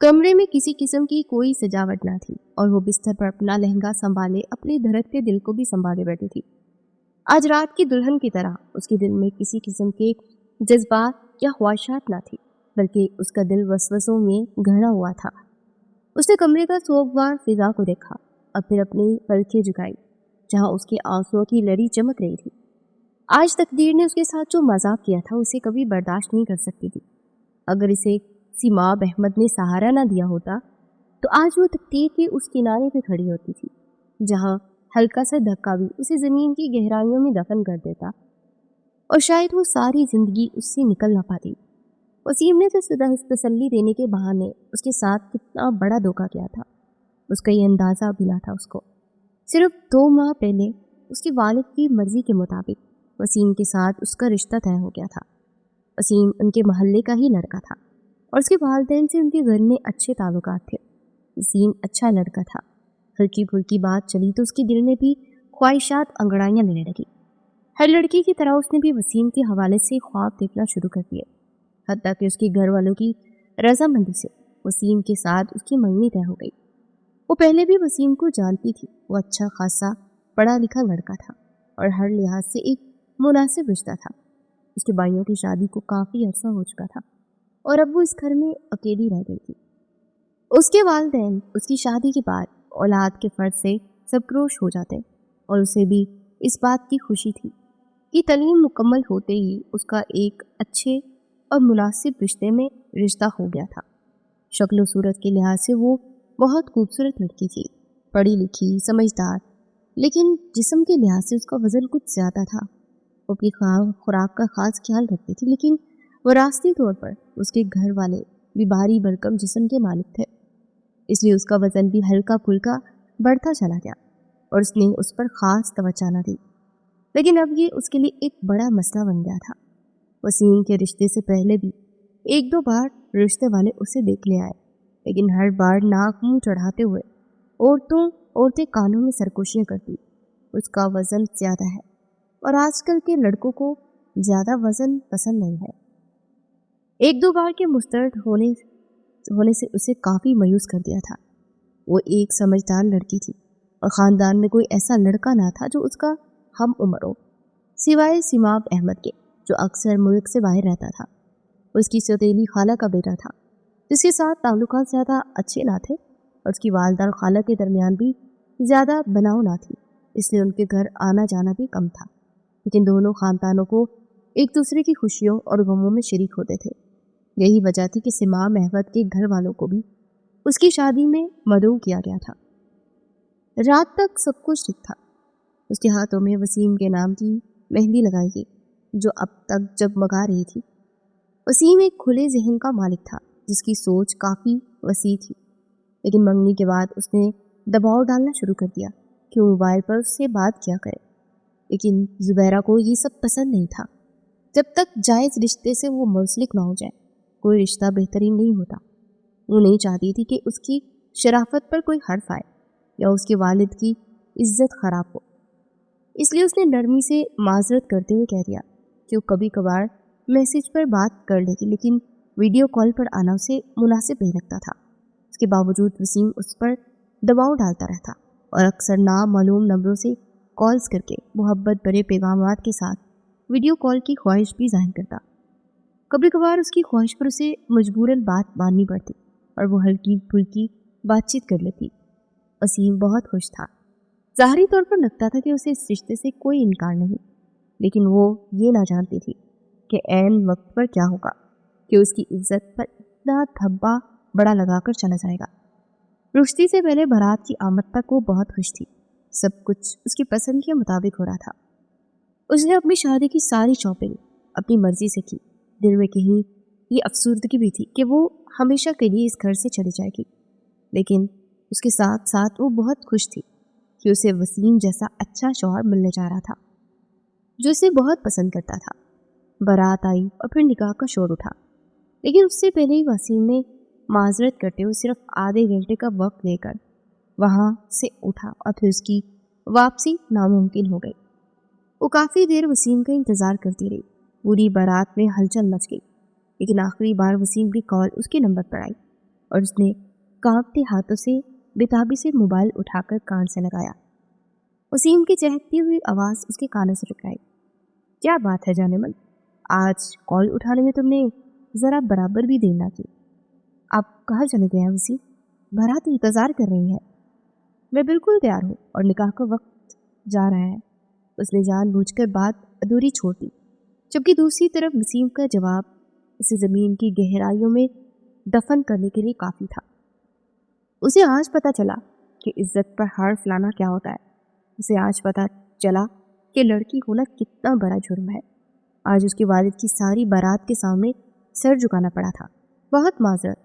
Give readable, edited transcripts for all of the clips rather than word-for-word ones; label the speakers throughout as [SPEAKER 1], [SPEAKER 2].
[SPEAKER 1] कमरे में किसी किस्म की कोई सजावट ना थी और वो बिस्तर पर अपना लहंगा संभाले अपने धड़कते दिल को भी संभाले बैठी थी। आज रात की दुल्हन की तरह उसके दिल में किसी किस्म के जज्बात या ख्वाहिशात ना थी, बल्कि उसका दिल वसवसों में घड़ा हुआ था। उसने कमरे का सोगवार फिजा को देखा और फिर अपनी पलकें झुकाई जहां उसके आंसुओं की लड़ी चमक रही थी। आज तकदीर ने उसके साथ जो मजाक किया था उसे कभी बर्दाश्त नहीं कर सकती थी। अगर इसे सीमाब अहमद ने सहारा ना दिया होता तो आज वो तकदीर के उस किनारे पे खड़ी होती थी जहां हल्का सा धक्का भी उसे जमीन की गहराइयों में दफन कर देता और शायद वो सारी जिंदगी उससे निकल ना पाती। वसीम ने तो तसल्ली देने के बहाने उसके साथ कितना बड़ा धोखा किया था, उसका ये अंदाजा भी ना था उसको। सिर्फ 2 माह पहले उसके वालिद की मर्जी के मुताबिक वसीम के साथ उसका रिश्ता तय हो गया था। वसीम उनके मोहल्ले का ही लड़का था और उसके वालिदैन से उनके घर में अच्छे ताल्लुकात थे। वसीम अच्छा लड़का था। हल्की फुल्की बात चली तो उसके दिल में भी ख्वाहिशात अंगड़ाइयाँ लेने लगी। हर लड़की की तरह उसने भी वसीम के हवाले से ख्वाब देखना शुरू कर दिए। हत्ता कि उसके घर वालों की रजामंदी से वसीम के साथ उसकी मंगनी तय हो गई। वो पहले भी वसीम को जानती थी। वो अच्छा खासा पढ़ा लिखा लड़का था और हर लिहाज से एक मुनासिब रिश्ता था। उसके भाइयों की शादी को काफ़ी अरसा हो चुका था और अब वो इस घर में अकेली रह गई थी। उसके वालिदैन उसकी शादी के बाद औलाद के फर्ज से सरक्रोश हो जाते और उसे भी इस बात की खुशी थी कि तलीम मुकम्मल होते ही उसका एक अच्छे और मुनासिब रिश्ते में रिश्ता हो गया था। शक्ल सूरत के लिहाज से वो बहुत खूबसूरत लड़की थी, पढ़ी लिखी, समझदार, लेकिन जिस्म के लिहाज से उसका वज़न कुछ ज़्यादा था। वो अपनी खुराक का ख़ास ख्याल रखती थी, लेकिन वरासती तौर पर उसके घर वाले भी भारी भरकम जिस्म के मालिक थे, इसलिए उसका वज़न भी हल्का फुल्का बढ़ता चला गया और उसने उस पर ख़ास तवज्जो न दी। लेकिन अब ये उसके लिए एक बड़ा मसला बन गया था। वसीम के रिश्ते से पहले भी 1-2 बार रिश्ते वाले उसे देखने आए, लेकिन हर बार नाक मुंह चढ़ाते हुए औरतें कानों में सरगोशियां करती, उसका वज़न ज़्यादा है और आजकल के लड़कों को ज़्यादा वज़न पसंद नहीं है। 1-2 बार के मुस्तरद होने से उसे काफ़ी मायूस कर दिया था। वो एक समझदार लड़की थी और ख़ानदान में कोई ऐसा लड़का ना था जो उसका हम उम्र हो, सिवाय सीमाब अहमद के, जो अक्सर मुल्क से बाहर रहता था। उसकी सौतेली खाला का बेटा था जिसके साथ ताल्लुकात ज़्यादा अच्छे ना थे और उसकी वालदा और खाला के दरमियान भी ज़्यादा बनाव ना थी, इसलिए उनके घर आना जाना भी कम था। लेकिन दोनों ख़ानदानों को एक दूसरे की खुशियों और गमों में शरीक होते थे। यही वजह थी कि सीमाब अहमद के घर वालों को भी उसकी शादी में मदऊ किया गया था। रात तक सब कुछ ठीक था। उसके हाथों में वसीम के नाम की मेहंदी लगाई गई जो अब तक जगमगा रही थी। वसीम एक खुले जहन का मालिक था जिसकी सोच काफ़ी वसी थी, लेकिन मंगनी के बाद उसने दबाव डालना शुरू कर दिया कि वो मोबाइल पर उससे बात किया करे। लेकिन जुबैरा को ये सब पसंद नहीं था। जब तक जायज़ रिश्ते से वो मुंसलिक ना हो जाए कोई रिश्ता बेहतरीन नहीं होता। वो नहीं चाहती थी कि उसकी शराफत पर कोई हर्फ आए या उसके वालिद की इज्जत ख़राब हो, इसलिए उसने नरमी से माजरत करते हुए कह दिया कि वो कभी कभार मैसेज पर बात कर लेगी, लेकिन वीडियो कॉल पर आना उसे मुनासिब नहीं लगता था। इसके बावजूद वसीम उस पर दबाव डालता रहता और अक्सर नामालूम नंबरों से कॉल्स करके मोहब्बत भरे पैगामात के साथ वीडियो कॉल की ख्वाहिश भी जाहिर करता। कभी कभार उसकी ख्वाहिश पर उसे मजबूरन बात माननी पड़ती और वो हल्की फुल्की बातचीत कर लेती। वसीम बहुत खुश था। ज़ाहरी तौर पर लगता था कि उसे इस रिश्ते से कोई इनकार नहीं, लेकिन वो ये ना जानती थी कि ऐन वक्त पर क्या होगा, कि उसकी इज्जत पर इतना धब्बा बड़ा लगाकर चला जाएगा। रुश्ती से पहले बारात की आमद तक वो बहुत खुश थी। सब कुछ उसकी पसंद के मुताबिक हो रहा था। उसने अपनी शादी की सारी शॉपिंग अपनी मर्जी से की। दिल में कहीं ये अफसुर्दगी भी थी कि वो हमेशा के लिए इस घर से चली जाएगी, लेकिन उसके साथ साथ वो बहुत खुश थी कि उसे वसीम जैसा अच्छा शौहर मिलने जा रहा था जो उसे बहुत पसंद करता था। बारात आई और फिर निकाह का शोर उठा, लेकिन उससे पहले ही वसीम ने माजरत करते हुए सिर्फ आधे घंटे का वक्त लेकर वहाँ से उठा और फिर उसकी वापसी नामुमकिन हो गई। वो काफ़ी देर वसीम का इंतज़ार करती रही। पूरी बारात में हलचल मच गई, लेकिन आखिरी बार वसीम की कॉल उसके नंबर पर आई اور اس نے کانپتے ہاتھوں سے بےتابی سے موبائل اٹھا کر کان سے لگایا۔ وسیم کی چہکتی ہوئی آواز اس کے کانوں سے ٹکرائی۔ کیا بات ہے جانے من، آج کال اٹھانے میں تم نے ذرا برابر بھی دیر نہ کی۔ آپ کہاں چلے گئے ہیں وسیم؟ بھرات انتظار کر رہی ہے۔ میں بالکل تیار ہوں اور نکاح کا وقت جا رہا ہے۔ اس نے جان بوجھ کر بات ادھوری چھوڑ دی، جبکہ دوسری طرف وسیم کا جواب اسے زمین کی گہرائیوں میں دفن کرنے کے لیے کافی تھا۔ اسے آج پتہ چلا کہ عزت پر حرف لانا کیا ہوتا ہے۔ اسے آج پتہ چلا کہ لڑکی ہونا کتنا بڑا جرم ہے۔ آج اس کے والد کی ساری بارات کے سامنے سر جھکانا پڑا تھا۔ بہت معذرت،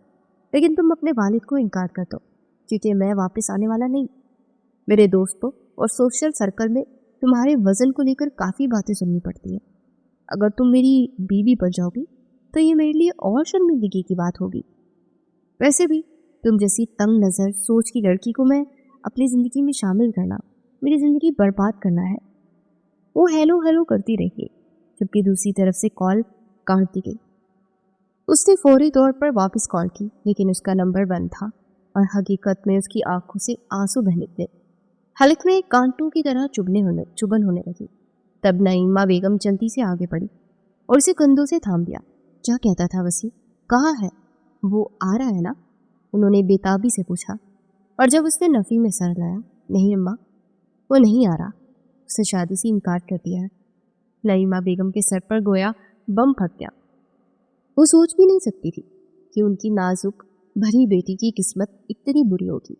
[SPEAKER 1] لیکن تم اپنے والد کو انکار کر دو، کیونکہ میں واپس آنے والا نہیں۔ میرے دوستوں اور سوشل سرکل میں تمہارے وزن کو لے کر کافی باتیں سننی پڑتی ہیں۔ اگر تم میری بیوی بن جاؤ گی تو یہ میرے لیے اور شرمندگی کی بات ہوگی۔ ویسے بھی تم جیسی تنگ نظر سوچ کی لڑکی کو میں اپنی زندگی میں شامل کرنا میری زندگی برباد کرنا ہے۔ وہ ہیلو ہیلو کرتی رہی، جبکہ دوسری طرف سے کال کاٹ دی گئی۔ اس نے فوری طور پر واپس کال کی، لیکن اس کا نمبر بند تھا اور حقیقت میں اس کی آنکھوں سے آنسو بہنے لگے۔ حلق میں کانٹوں کی طرح چبھن ہونے لگی۔ تب نعیمہ بیگم جلدی سے آگے بڑھی اور اسے کندھوں سے تھام دیا۔ کیا کہتا تھا وسیم؟ کہاں ہے وہ؟ آ رہا ہے نا؟ انہوں نے بےتابی سے پوچھا، اور جب اس نے نفی میں سر لایا، نہیں اماں، وہ نہیں آ رہا، اس نے شادی سے انکار کر دیا ہے۔ نعیمہ بیگم کے سر پر گویا بم پھٹ گیا۔ وہ سوچ بھی نہیں سکتی تھی کہ ان کی نازک بھری بیٹی کی قسمت اتنی بری ہوگی۔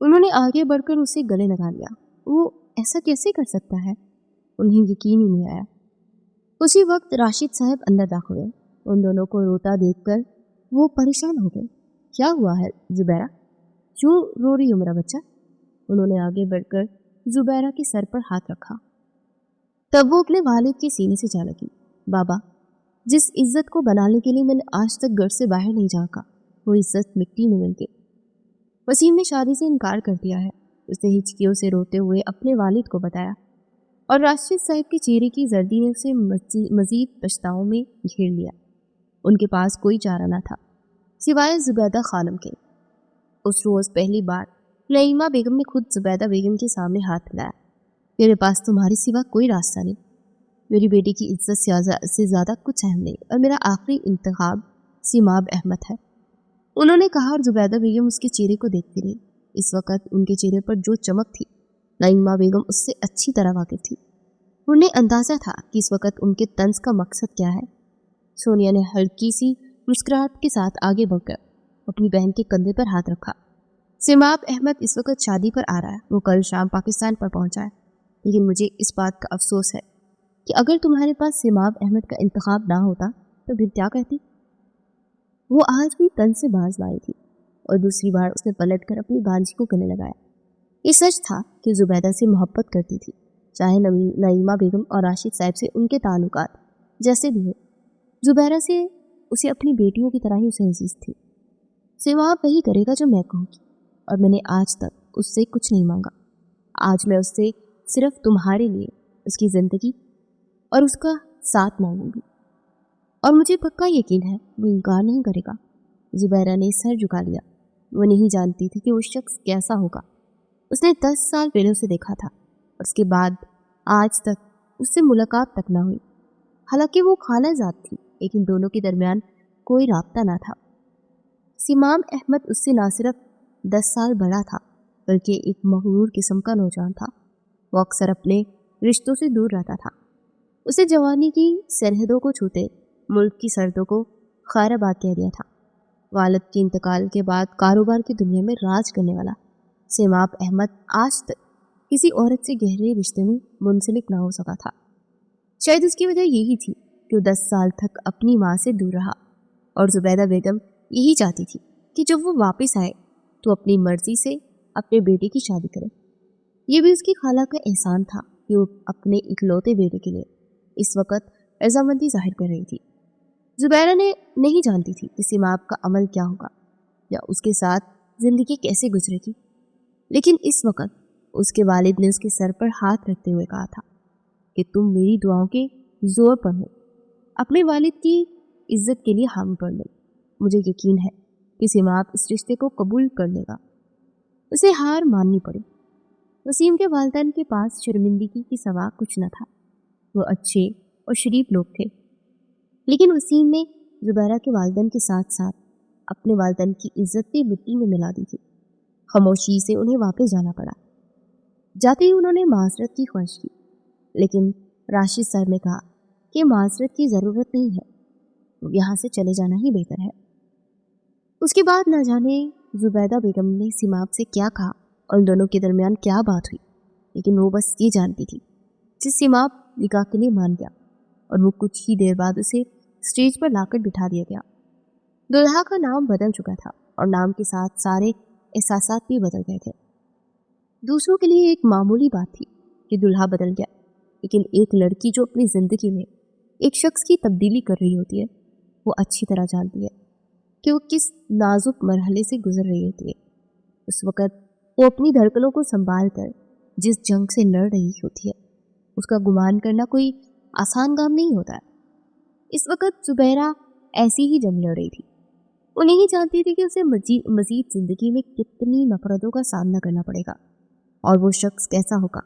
[SPEAKER 1] انہوں نے آگے بڑھ کر اسے گلے لگا لیا۔ وہ ایسا کیسے کر سکتا ہے؟ انہیں یقین ہی نہیں آیا۔ اسی وقت راشد صاحب اندر داخل ہوئے۔ ان دونوں کو روتا دیکھ کر وہ پریشان ہو گئے۔ کیا ہوا ہے زبیرہ؟ کیوں رو رہی ہو میرا بچہ؟ انہوں نے آگے بڑھ کر زبیرہ کے سر پر ہاتھ رکھا۔ تب وہ اپنے والد کے سینے سے جا لگی۔ بابا، جس عزت کو بنانے کے لیے میں نے آج تک گھر سے باہر نہیں جھانکا، وہ عزت مٹی میں مل گئی۔ وسیم نے شادی سے انکار کر دیا ہے، اس نے ہچکیوں سے روتے ہوئے اپنے والد کو بتایا، اور راشد صاحب کے چہرے کی زردی نے اسے مزید پچھتاؤں میں گھیر لیا۔ ان کے پاس کوئی چارہ نہ تھا سوائے زبیدہ خانم کے۔ اس روز پہلی بار نعیمہ بیگم نے خود زبیدہ بیگم کے سامنے ہاتھ ملایا۔ میرے پاس تمہارے سوا کوئی راستہ نہیں، میری بیٹی کی عزت سے زیادہ کچھ اہم نہیں، اور میرا آخری انتخاب سیماب احمد ہے، انہوں نے کہا، اور زبیدہ بیگم اس کے چہرے کو دیکھتی رہی۔ اس وقت ان کے چہرے پر جو چمک تھی، نعیمہ بیگم اس سے اچھی طرح واقف تھی۔ انہیں اندازہ تھا کہ اس وقت ان کے طنز کا مقصد کیا ہے۔ سونیا نے ہلکی سی مسکراہٹ کے ساتھ آگے بڑھ کر اپنی بہن کے کندھے پر ہاتھ رکھا۔ سیماب احمد اس وقت شادی پر آ رہا ہے، وہ کل شام پاکستان پر پہنچا ہے، لیکن مجھے اس بات کا افسوس ہے کہ اگر تمہارے پاس سیماب احمد کا انتخاب نہ ہوتا تو پھر کیا کہتی؟ وہ آج بھی طنز سے باز لائی تھی، اور دوسری بار اس نے پلٹ کر اپنی بانجی کو گلے لگایا۔ یہ سچ تھا کہ زبیدہ سے محبت کرتی تھی، چاہے نعیمہ بیگم اور راشد صاحب سے ان کے تعلقات جیسے بھی ہو۔ زبیرہ سے اسے اپنی بیٹیوں کی طرح ہی اسے عزیز تھی۔ سیماب وہی کرے گا جو میں کہوں گی، اور میں نے آج تک اس سے کچھ نہیں مانگا۔ آج میں اس سے صرف تمہارے لیے اس کی زندگی اور اس کا ساتھ مانگوں گی، اور مجھے پکا یقین ہے وہ انکار نہیں کرے گا۔ زبیرہ نے سر جھکا لیا۔ وہ نہیں جانتی تھی کہ وہ شخص کیسا ہوگا۔ اس نے 10 سال پہلے اسے دیکھا تھا، اور اس کے بعد آج تک اس سے ملاقات تک نہ ہوئی۔ حالانکہ وہ خالہ زاد تھی، لیکن دونوں کے درمیان کوئی رابطہ نہ تھا۔ سیماب احمد اس سے نہ صرف 10 سال بڑا تھا، بلکہ ایک مغرور قسم کا نوجوان تھا۔ وہ اکثر اپنے رشتوں سے دور رہتا تھا۔ اسے جوانی کی سرحدوں کو چھوتے ملک کی سرحدوں کو خیر آباد کہہ دیا تھا۔ والد کے انتقال کے بعد کاروبار کی دنیا میں راج کرنے والا سیماب احمد آج تک کسی عورت سے گہرے رشتے میں منسلک نہ ہو سکا تھا۔ شاید اس کی وجہ یہی تھی کہ وہ 10 سال تک اپنی ماں سے دور رہا، اور زبیدہ بیگم یہی چاہتی تھی کہ جب وہ واپس آئے تو اپنی مرضی سے اپنے بیٹے کی شادی کرے۔ یہ بھی اس کی خالہ کا احسان تھا کہ وہ اپنے اکلوتے بیٹے کے لیے اس وقت رضامندی ظاہر کر رہی تھی۔ زبیرہ نے نہیں جانتی تھی کہ سیماب کا عمل کیا ہوگا یا اس کے ساتھ زندگی کیسے گزرے گی، لیکن اس وقت اس کے والد نے اس کے سر پر ہاتھ رکھتے ہوئے کہا تھا کہ تم میری دعاؤں کے زور پر ہو، اپنے والد کی عزت کے لیے حامی بن گئی۔ مجھے یقین ہے कि सिमाब इस रिश्ते को कबूल कर लेगा। उसे हार माननी पड़ी। वसीम के वालिदैन के पास शर्मिंदगी की सवा कुछ न था। वो अच्छे और शरीफ लोग थे, लेकिन वसीम ने जुबैरा के वालिदैन के साथ साथ अपने वालिदैन की इज्जत भी मिट्टी में मिला दी थी। खामोशी से उन्हें वापस जाना पड़ा। जाते ही उन्होंने माजरत की ख्वाहिश की, लेकिन राशिद साहब ने कहा कि माजरत की ज़रूरत नहीं है, यहाँ से चले जाना ही बेहतर है। उसके बाद न जाने जुबैदा बेगम ने सिमाब से क्या कहा और उन दोनों के दरमियान क्या बात हुई, लेकिन वो बस ये जानती थी कि सिमाब निकाह के लिए मान गया और वो कुछ ही देर बाद उसे स्टेज पर लाकर बिठा दिया गया। दुल्हा का नाम बदल चुका था और नाम के साथ सारे एहसासात भी बदल गए थे। दूसरों के लिए एक मामूली बात थी कि दुल्हा बदल गया, लेकिन एक लड़की जो अपनी ज़िंदगी में एक शख्स की तब्दीली कर रही होती है, वो अच्छी तरह जानती है कि वो किस नाजुक मरहले से गुजर रही होती है। उस वक़्त वो अपनी धड़कनों को संभाल कर जिस जंग से लड़ रही होती है, उसका गुमान करना कोई आसान काम नहीं होता है। इस वक़्त जुबैरा ऐसी ही जंग लड़ रही थी। वो नहीं जानती थी कि उसे मज़ीद ज़िंदगी में कितनी नफरतों का सामना करना पड़ेगा और वो शख्स कैसा होगा,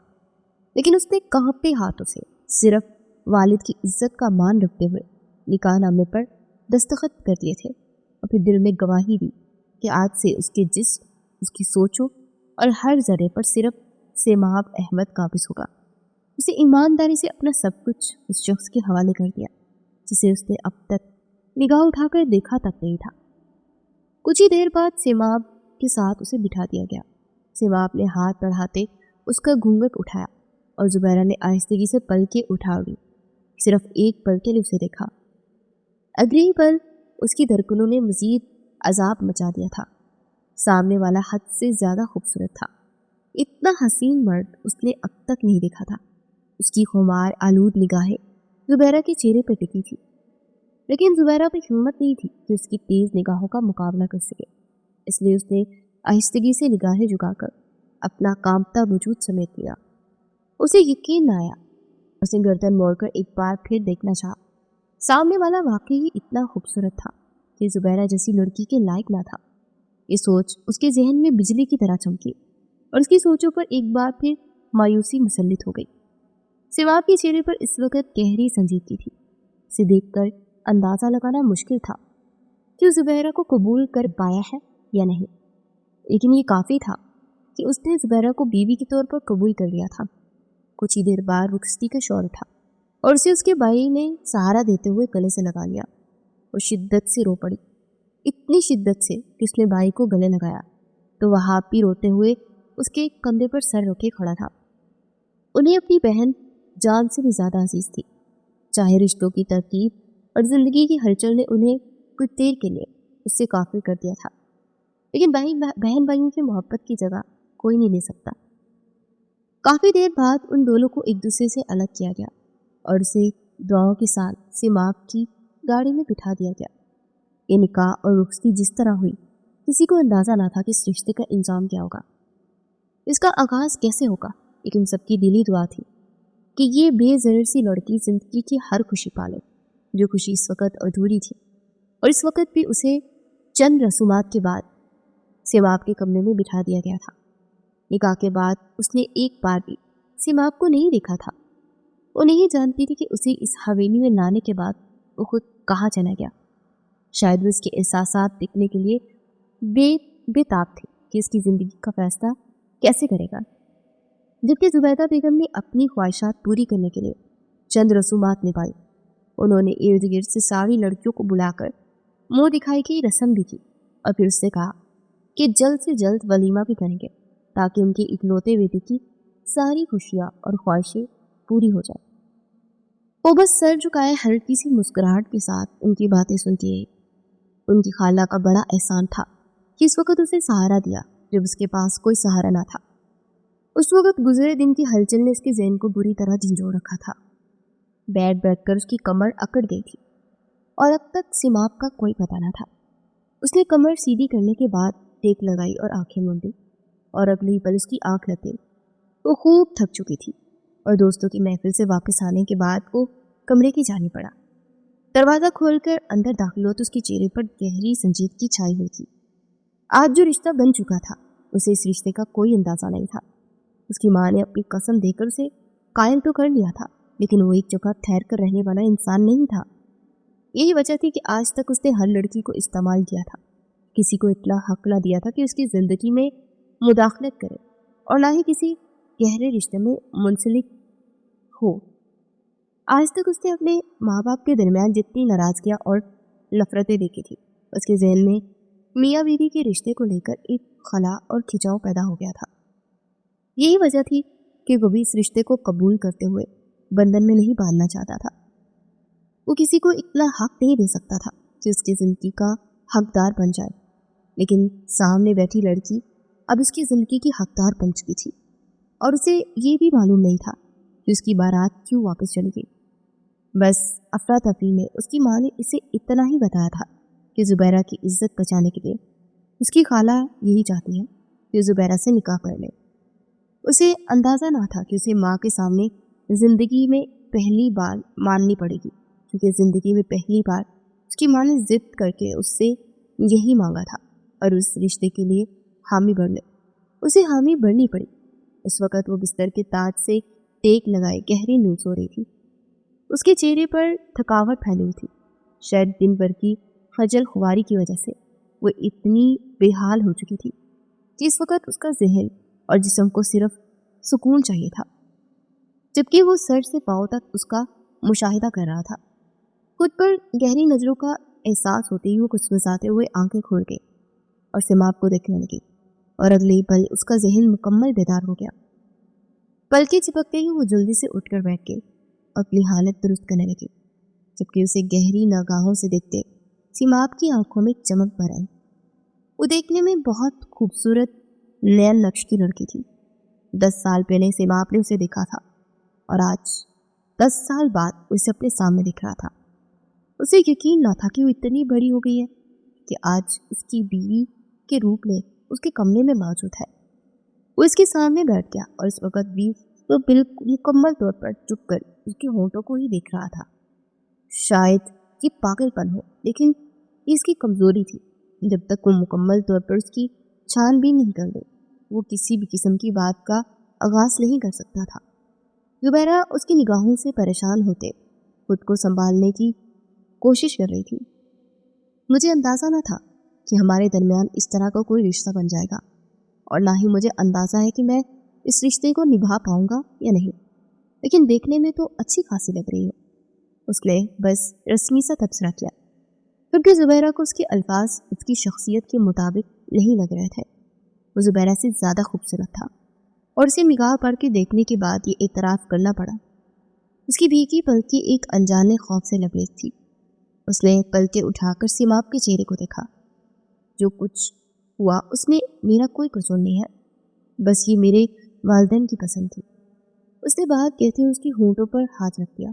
[SPEAKER 1] लेकिन उसने कांपते हाथों से सिर्फ वालिद की इज्जत का मान रखते हुए निकाह नामे पर दस्तखत कर दिए थे और फिर दिल में गवाही दी कि आज से उसके जिस्म, उसकी सोचों और हर जरे पर सिर्फ सिमाब अहमद काबिज होगा। उसे ईमानदारी से अपना सब कुछ उस शख्स के हवाले कर दिया जिसे उसने अब तक निगाह उठाकर देखा तक नहीं था। कुछ ही देर बाद सिमाब के साथ उसे बिठा दिया गया। सिमाब ने हाथ बढ़ाते उसका घूंघट उठाया और जुबैरा ने आहिस्तगी से पलकें उठा ली। सिर्फ एक पल के लिए उसे देखा। अगले ही पल उसकी धड़कनों ने मजीद अजाब मचा दिया था। सामने वाला हद से ज़्यादा खूबसूरत था। इतना हसीन मर्द उसने अब तक नहीं देखा था। उसकी खुमार आलूद निगाहें जुबैरा के चेहरे पर टिकी थी, लेकिन जुबैरा पर हिम्मत नहीं थी कि उसकी तेज़ निगाहों का मुकाबला कर सके। इसलिए उसने आहिस्तगी से निगाहें झुकाकर अपना कांपता वजूद समेट लिया। उसे यकीन न आया। उसने गर्दन मोड़कर एक बार फिर देखना चाहा। सामने वाला वाकई ही इतना खूबसूरत था कि जुबैरा जैसी लड़की के लायक ना था। ये सोच उसके जहन में बिजली की तरह चमकी और उसकी सोचों पर एक बार फिर मायूसी मुसल्लित हो गई। सिमाब के चेहरे पर इस वक्त गहरी संजीदगी थी। इसे देखकर अंदाज़ा लगाना मुश्किल था कि जुबैरा को कबूल कर पाया है या नहीं, लेकिन ये काफ़ी था कि उसने जुबैरा को बीवी के तौर पर कबूल कर लिया था। कुछ ही देर बाद रुखसती का शोर उठा और उसे उसके भाई ने सहारा देते हुए गले से लगा लिया। वो शिद्दत से रो पड़ी, इतनी शिद्दत से कि उसने भाई को गले लगाया तो वह आप भी रोते हुए उसके कंधे पर सर रखे खड़ा था। उन्हें अपनी बहन जान से भी ज़्यादा अजीज थी। चाहे रिश्तों की तरतीब और ज़िंदगी की हलचल ने उन्हें कुछ देर के लिए उससे काफिर कर दिया था, लेकिन बहन भाइयों की मोहब्बत की जगह कोई नहीं ले सकता। काफ़ी देर बाद उन दोनों को एक दूसरे से अलग किया गया और उसे दुआओं के साथ सिमाब की गाड़ी में बिठा दिया गया। ये निकाह और रुखसती जिस तरह हुई, किसी को अंदाज़ा ना था कि इस रिश्ते का इंजाम क्या होगा, इसका आगाज़ कैसे होगा, लेकिन सबकी दिली दुआ थी कि ये बेज़र सी लड़की ज़िंदगी की हर खुशी पाले, जो खुशी इस वक्त अधूरी थी। और इस वक्त भी उसे चंद रसूमात के बाद सिमाब के कमरे में बिठा दिया गया था। निकाह के बाद उसने एक बार भी सिमाब को नहीं देखा था। वो नहीं जानती थी कि उसे इस हवेली में लाने के बाद वो खुद कहाँ चला गया। शायद वो इसके एहसासात देखने के लिए बेताब थे कि इसकी ज़िंदगी का फैसला कैसे करेगा। जबकि जुबैदा बेगम ने अपनी ख्वाहिशात पूरी करने के लिए चंद रसूमात निभाई। उन्होंने इर्द गिर्द से सारी लड़कियों को बुलाकर मुंह दिखाई की रस्म भी की और फिर उससे कहा कि जल्द से जल्द वलीमा भी करेंगे ताकि उनकी इकलौते बेटे की सारी खुशियाँ और ख्वाहिशें पूरी हो जाए। वो बस सर झुकाए हल्की सी मुस्कुराहट के साथ उनकी बातें सुनती रही। उनकी खाला का बड़ा एहसान था कि इस वक्त उसे सहारा दिया जब उसके पास कोई सहारा ना था। उस वक्त गुजरे दिन की हलचल ने उसके ज़हन को बुरी तरह झंझोड़ रखा था। बैठकर उसकी कमर अकड़ गई थी और अब तक सिमाब का कोई पता न था। उसने कमर सीधी करने के बाद टेक लगाई और आंखें मूंदी और अगली पल उसकी आंख लग गई। वो खूब थक चुकी थी और दोस्तों की महफिल से वापस आने के बाद वो कमरे की जानी पड़ा। दरवाज़ा खोलकर अंदर दाखिल हो तो उसके चेहरे पर गहरी संजीदगी छाई हुई थी। आज जो रिश्ता बन चुका था उसे इस रिश्ते का कोई अंदाजा नहीं था। उसकी माँ ने अपनी कसम देकर उसे कायल तो कर लिया था, लेकिन वो एक जगह ठहर कर रहने वाला इंसान नहीं था। यही वजह थी कि आज तक उसने हर लड़की को इस्तेमाल किया था, किसी को इतना हक ना दिया था कि उसकी जिंदगी में मुदाखलत करे, और ना ही किसी गहरे रिश्ते में मुंसलिक हो। आज तक उसने अपने माँ बाप के दरमियान जितनी नाराजगियाँ और नफरतें देखी थी, उसके जहन में मियाँ बीवी के रिश्ते को लेकर एक खला और खिंचाव पैदा हो गया था। यही वजह थी कि वो भी इस रिश्ते को कबूल करते हुए बंधन में नहीं बांधना चाहता था। वो किसी को इतना हक नहीं दे सकता था कि उसकी जिंदगी का हकदार बन जाए, लेकिन सामने बैठी लड़की अब उसकी जिंदगी की हकदार बन चुकी थी, और उसे ये भी मालूम नहीं था कि उसकी बारात क्यों वापस चली गई। बस अफरा तफरी में उसकी माँ ने इसे इतना ही बताया था कि जुबैरा की इज्जत बचाने के लिए उसकी खाला यही चाहती है कि जुबैरा से निकाह कर ले। उसे अंदाज़ा ना था कि उसे माँ के सामने ज़िंदगी में पहली बार माननी पड़ेगी, क्योंकि ज़िंदगी में पहली बार उसकी माँ ने ज़िद करके उससे यही मांगा था, और उस रिश्ते के लिए उसे हामी भरनी पड़ी। उस वक़्त वो बिस्तर के ताज से टेक लगाए गहरी नींद सो रही थी। उसके चेहरे पर थकावट फैली हुई थी। शायद दिन भर की खजल खुआरी की वजह से वो इतनी बेहाल हो चुकी थी कि इस वक़्त उसका जहन और जिस्म को सिर्फ सुकून चाहिए था, जबकि वो सर से पांव तक उसका मुशाहिदा कर रहा था। खुद पर गहरी नज़रों का एहसास होते ही वो कुसमुसाते हुए आंखें खोल गई और सिमाब को देखने लगी, और अगले ही पल उसका जहन मुकम्मल बेदार हो गया। पलके चिपकते ही वो जल्दी से उठकर बैठ गई और अपनी हालत दुरुस्त करने लगी, जबकि उसे गहरी निगाहों से देखते सिमाब की आंखों में चमक भर आई। वो देखने में बहुत खूबसूरत नयन नक्श की लड़की थी। 10 साल पहले सिमाब ने उसे देखा था, और आज 10 साल बाद उसे अपने सामने दिख रहा था। उसे यकीन ना था कि वो इतनी बड़ी हो गई है कि आज उसकी बीवी के रूप में उसके कमरे में मौजूद है। वो इसके सामने बैठ गया, और इस वक्त भी वो बिल्कुल मुकम्मल तौर पर चुप कर उसके होंठों को ही देख रहा था। शायद ये पागलपन हो, लेकिन ये इसकी कमजोरी थी। जब तक वो मुकम्मल तौर पर उसकी छानबीन नहीं कर ले, वो किसी भी किस्म की बात का आगाज नहीं कर सकता था। जुबैरा उसकी निगाहों से परेशान होते खुद को संभालने की कोशिश कर रही थी। मुझे अंदाज़ा न था कि हमारे दरमियान इस तरह का कोई रिश्ता बन जाएगा, और ना ही मुझे अंदाज़ा है कि मैं इस रिश्ते को निभा पाऊंगा या नहीं, लेकिन देखने में तो अच्छी खासी लग रही हो। उसने बस रस्मी सा तबसरा किया, क्योंकि जुबैरा को उसके अल्फाज उसकी शख्सियत के मुताबिक नहीं लग रहे थे। वो जुबैरा से ज़्यादा खूबसूरत था, और उसे निगाह पढ़ के देखने के बाद ये एतराफ़ करना पड़ा। उसकी भीगी पलकें एक अनजाने खौफ से लबरेज थी। उसने पलकें उठाकर सिमाब के चेहरे को देखा। जो कुछ हुआ उसमें मेरा कोई कसूर नहीं है, बस ये मेरे वालिदैन की पसंद थी। उसने बात कहते हुए उसकी होंठों पर हाथ रख दिया।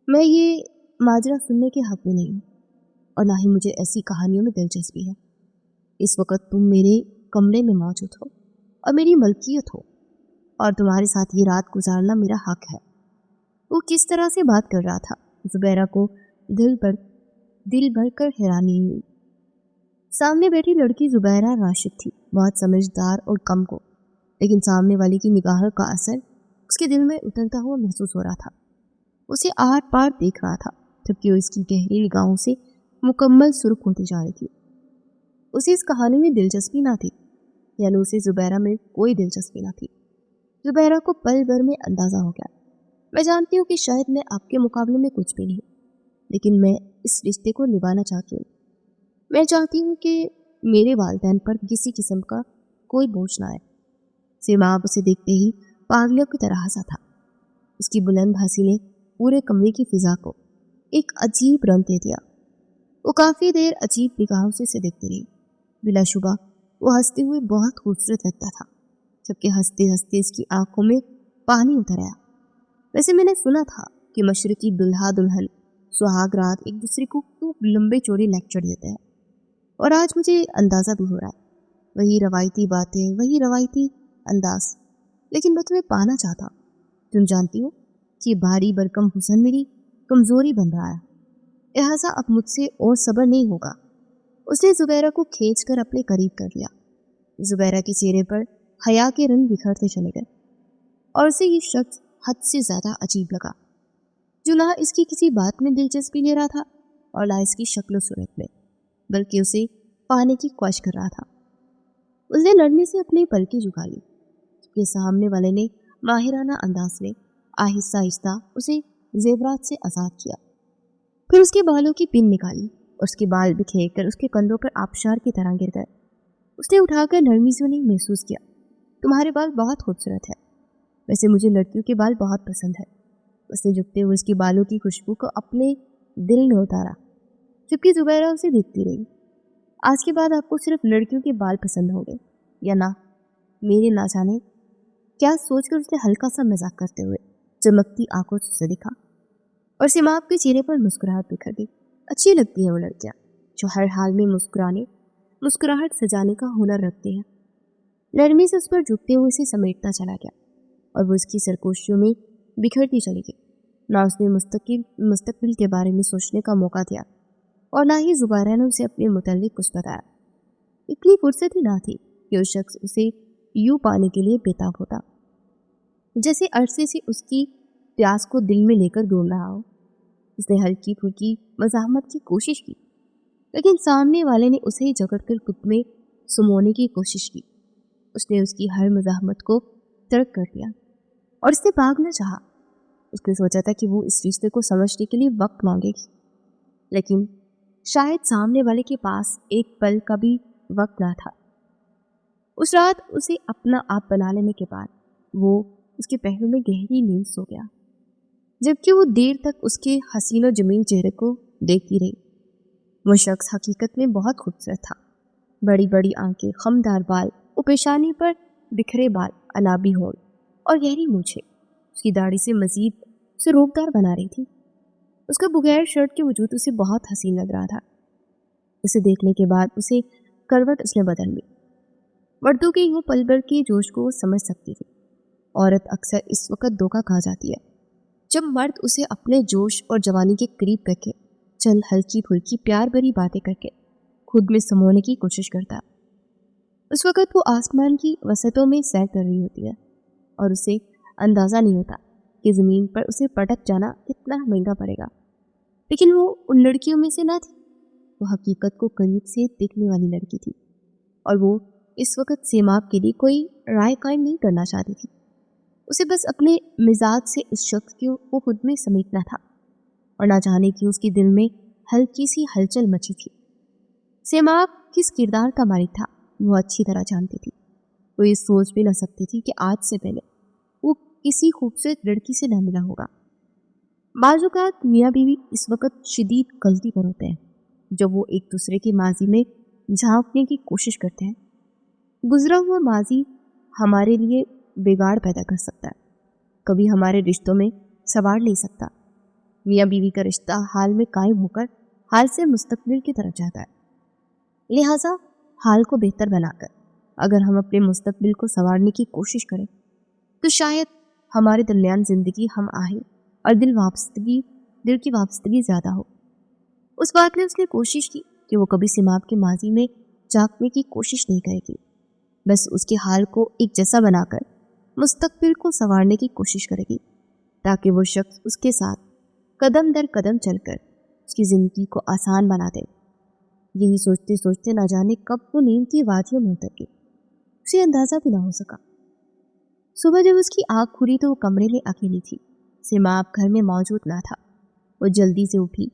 [SPEAKER 1] मैं ये माजरा सुनने के हक में नहीं हूँ, और ना ही मुझे ऐसी कहानियों में दिलचस्पी है। इस वक्त तुम मेरे कमरे में मौजूद हो और मेरी मलकियत हो, और तुम्हारे साथ ये रात गुजारना मेरा हक है। वो किस तरह से बात कर रहा था, जुबैरा को दिल भर कर हैरानी हुई। सामने बैठी लड़की जुबैरा राशिद थी, बहुत समझदार और कम को, लेकिन सामने वाली की निगाह का असर उसके दिल में उतरता हुआ महसूस हो रहा था। उसे आर पार देख रहा था, जबकि वो इसकी गहरी निगाहों से मुकम्मल सुर्ख होती जा रही थी। उसे इस कहानी में दिलचस्पी ना थी, यानी उसे जुबैरा में कोई दिलचस्पी ना थी। जुबैरा को पल भर में अंदाजा हो गया। मैं जानती हूँ कि शायद मैं आपके मुकाबले में कुछ भी नहीं, लेकिन मैं इस रिश्ते को निभाना चाहती हूँ। मैं चाहती हूँ कि मेरे वालिदैन पर किसी किस्म का कोई बोझ ना आए। सिमाब उसे देखते ही पागलों की तरह हंसा था। उसकी बुलंद हंसी ने पूरे कमरे की फिजा को एक अजीब रंग दे दिया। वो काफ़ी देर अजीब निगाहों से इसे देखती रही। बिलाशुबा वो हंसते हुए बहुत खूबसूरत लगता था, जबकि हंसते हंसते इसकी आंखों में पानी उतर आया। वैसे मैंने सुना था कि मशरकी दुल्हा दुल्हन सुहाग रात एक दूसरे को खूब लंबे चौड़े लेक्चर देते हैं, और आज मुझे अंदाज़ा भी हो रहा है। वही रवायती बातें, वही रवायती अंदाज, लेकिन मैं तुम्हें पाना चाहता। तुम जानती हो कि भारी भरकम हुस्न मेरी कमज़ोरी बन रहा है, लिहाजा अब मुझसे और सब्र नहीं होगा। उसने जुबैरा को खींच कर अपने करीब कर लिया। जुबैरा के चेहरे पर हया के रंग बिखरते चले गए और उसे ये शख्स हद से ज्यादा अजीब लगा, जो ना इसकी किसी बात में दिलचस्पी ले रहा था और ना इसकी शक्ल सूरत में, बल्कि उसे पाने की ख्वाहिश कर रहा था। उसने नरमी से अपनी पलकें झुका ली। उसके सामने वाले ने माहिराना अंदाज में आहिस्ता आहिस्ता उसे जेवरात से आजाद किया। फिर उसके बालों की पिन निकाली और उसके बाल बिखेर कर उसके कंधों पर आबशार की तरह गिर गए। उसने उठाकर नरमी से उन्हें महसूस किया, तुम्हारे बाल बहुत खूबसूरत है, वैसे मुझे लड़कियों के बाल बहुत पसंद है। उसने झुकते हुए उसके बालों की खुशबू को अपने दिल में उतारा, जबकि जुबैरा उसे देखती रही। आज के बाद आपको सिर्फ लड़कियों के बाल पसंद होंगे या ना, मेरे ना जाने क्या सोचकर उसने हल्का सा मजाक करते हुए चमकती आंखों से दिखा और सिमाब के चेहरे पर मुस्कुराहट बिखर गई। अच्छी लगती है वो लड़कियां जो हर हाल में मुस्कुराहट सजाने का हुनर रखती हैं। नरमी से उस पर झुकते हुए उसे समेटता चला गया और वो उसकी सरगोशियों में बिखरती चली गई। ना उसने मुस्तकबिल के बारे में सोचने का मौका दिया और ना ही जुबैरा ने उसे अपने मुताल्लिक कुछ बताया। इतनी फुर्सत ही ना थी कि उस शख्स उसे यूं पाने के लिए बेताब होता, जैसे अरसे से उसकी प्यास को दिल में लेकर डोल रहा हो। उसने हल्की फुल्की मज़ाहमत की कोशिश की, लेकिन सामने वाले ने उसे ही जकड़कर खुद में सुमोने की कोशिश की। उसने उसकी हर मज़ाहमत को तर्क कर दिया और उसने भागना चाहा। उसने सोचा था कि वो इस रिश्ते को समझने के लिए वक्त मांगेगी, लेकिन शायद सामने वाले के पास एक पल का भी वक्त ना था। उस रात उसे अपना आप बना लेने के बाद वो उसके पहलू में गहरी नींद सो गया, जबकि वो देर तक उसके हसीनो जमीन चेहरे को देखती रही। वो शख्स हकीकत में बहुत खूबसूरत था। बड़ी बड़ी आंखें, खमदार बाल, पेशानी पर बिखरे बाल, अनाबी होंठ और गहरी मूछें उसकी दाढ़ी से मजीद उसे रूपदार बना रही थी। उसका बगैर शर्ट के वजूद उसे बहुत हसीन लग रहा था। उसे देखने के बाद उसे करवट उसने बदल ली। मर्दों के यूं पल भर के जोश को वो समझ सकती थी। औरत अक्सर इस वक्त धोखा खा जाती है जब मर्द उसे अपने जोश और जवानी के करीब करके चल हल्की फुल्की प्यार भरी बातें करके खुद में समोने की कोशिश करता है। उस वक्त वो आसमान की वसतों में सैर कर रही होती है और उसे अंदाज़ा नहीं होता कि ज़मीन पर उसे पटक जाना कितना महंगा पड़ेगा। लेकिन वो उन लड़कियों में से ना थी। वो हकीकत को करीब से देखने वाली लड़की थी और वो इस वक्त सेमाब के लिए कोई राय कायम नहीं करना चाहती थी। उसे बस अपने मिजाज से उस शख्स को खुद में समेटना था और ना जाने कि उसके दिल में हल्की सी हलचल मची थी। सेमाब किस किरदार का मालिक था वो अच्छी तरह जानती थी। वो ये सोच भी न सकती थी कि आज से पहले वो किसी खूबसूरत लड़की से न मिला होगा। बाज़-औक़ात मियाँ बीवी इस वक्त शदीद गलती पर होते हैं जब वो एक दूसरे के माजी में झांकने की कोशिश करते हैं। गुजरा हुआ माजी हमारे लिए बिगाड़ पैदा कर सकता है, कभी हमारे रिश्तों में सवार नहीं सकता। मियाँ बीवी का रिश्ता हाल में कायम होकर हाल से मुस्तकबिल की तरफ जाता है। लिहाजा हाल को बेहतर बनाकर अगर हम अपने मुस्तकबिल को संवारने की कोशिश करें तो शायद हमारे दरमियान जिंदगी हम आहे और दिल की वापसगी ज़्यादा हो। उस बात ने उसने कोशिश की कि वो कभी सिमाब के माजी में झांकने की कोशिश नहीं करेगी, बस उसके हाल को एक जैसा बनाकर मुस्तकबिल को संवारने की कोशिश करेगी ताकि वो शख्स उसके साथ कदम दर कदम चलकर उसकी ज़िंदगी को आसान बना दे। यही सोचते सोचते ना जाने कब वो नींद की वादियों में उतर गई, उसे अंदाज़ा भी ना हो सका। सुबह जब उसकी आँख खुली तो वो कमरे में अकेली थी। सिमाब घर में मौजूद ना था। वो जल्दी से उठी,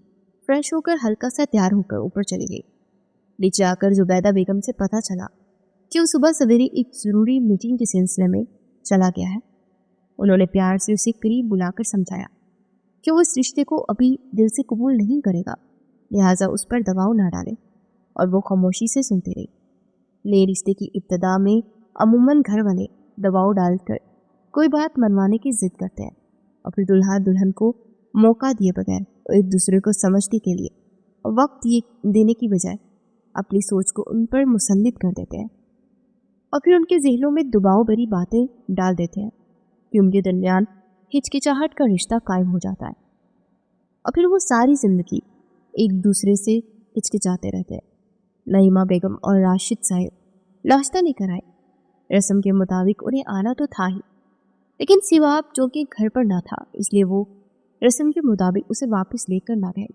[SPEAKER 1] फ्रेश होकर हल्का सा तैयार होकर ऊपर चली गई। नीचे आकर जुबैदा बेगम से पता चला कि वो सुबह सवेरे एक ज़रूरी मीटिंग के सिलसिले में चला गया है। उन्होंने प्यार से उसे करीब बुलाकर समझाया कि वो इस रिश्ते को अभी दिल से कबूल नहीं करेगा, लिहाजा उस पर दबाव ना डाले, और वो खामोशी से सुनती रही। नए रिश्ते की इब्तिदा में अमूमन घर वाले दबाव डालकर कोई बात मनवाने की जिद करते हैं और फिर दुल्हा दुल्हन को मौका दिए बगैर एक दूसरे को समझने के लिए वक्त देने की बजाय अपनी सोच को उन पर मुसल्लित कर देते हैं और फिर उनके जहनों में दबाव भरी बातें डाल देते हैं कि उनके दरमियान हिचकिचाहट का रिश्ता कायम हो जाता है और फिर वो सारी ज़िंदगी एक दूसरे से हिचकिचाते रहते हैं। नईमा बेगम और राशिद साहब नाश्ता लेकर आए। रस्म के मुताबिक उन्हें आना तो था ही, लेकिन सिवाब जो कि घर पर ना था, इसलिए वो रस्म के मुताबिक उसे वापस लेकर ना गए।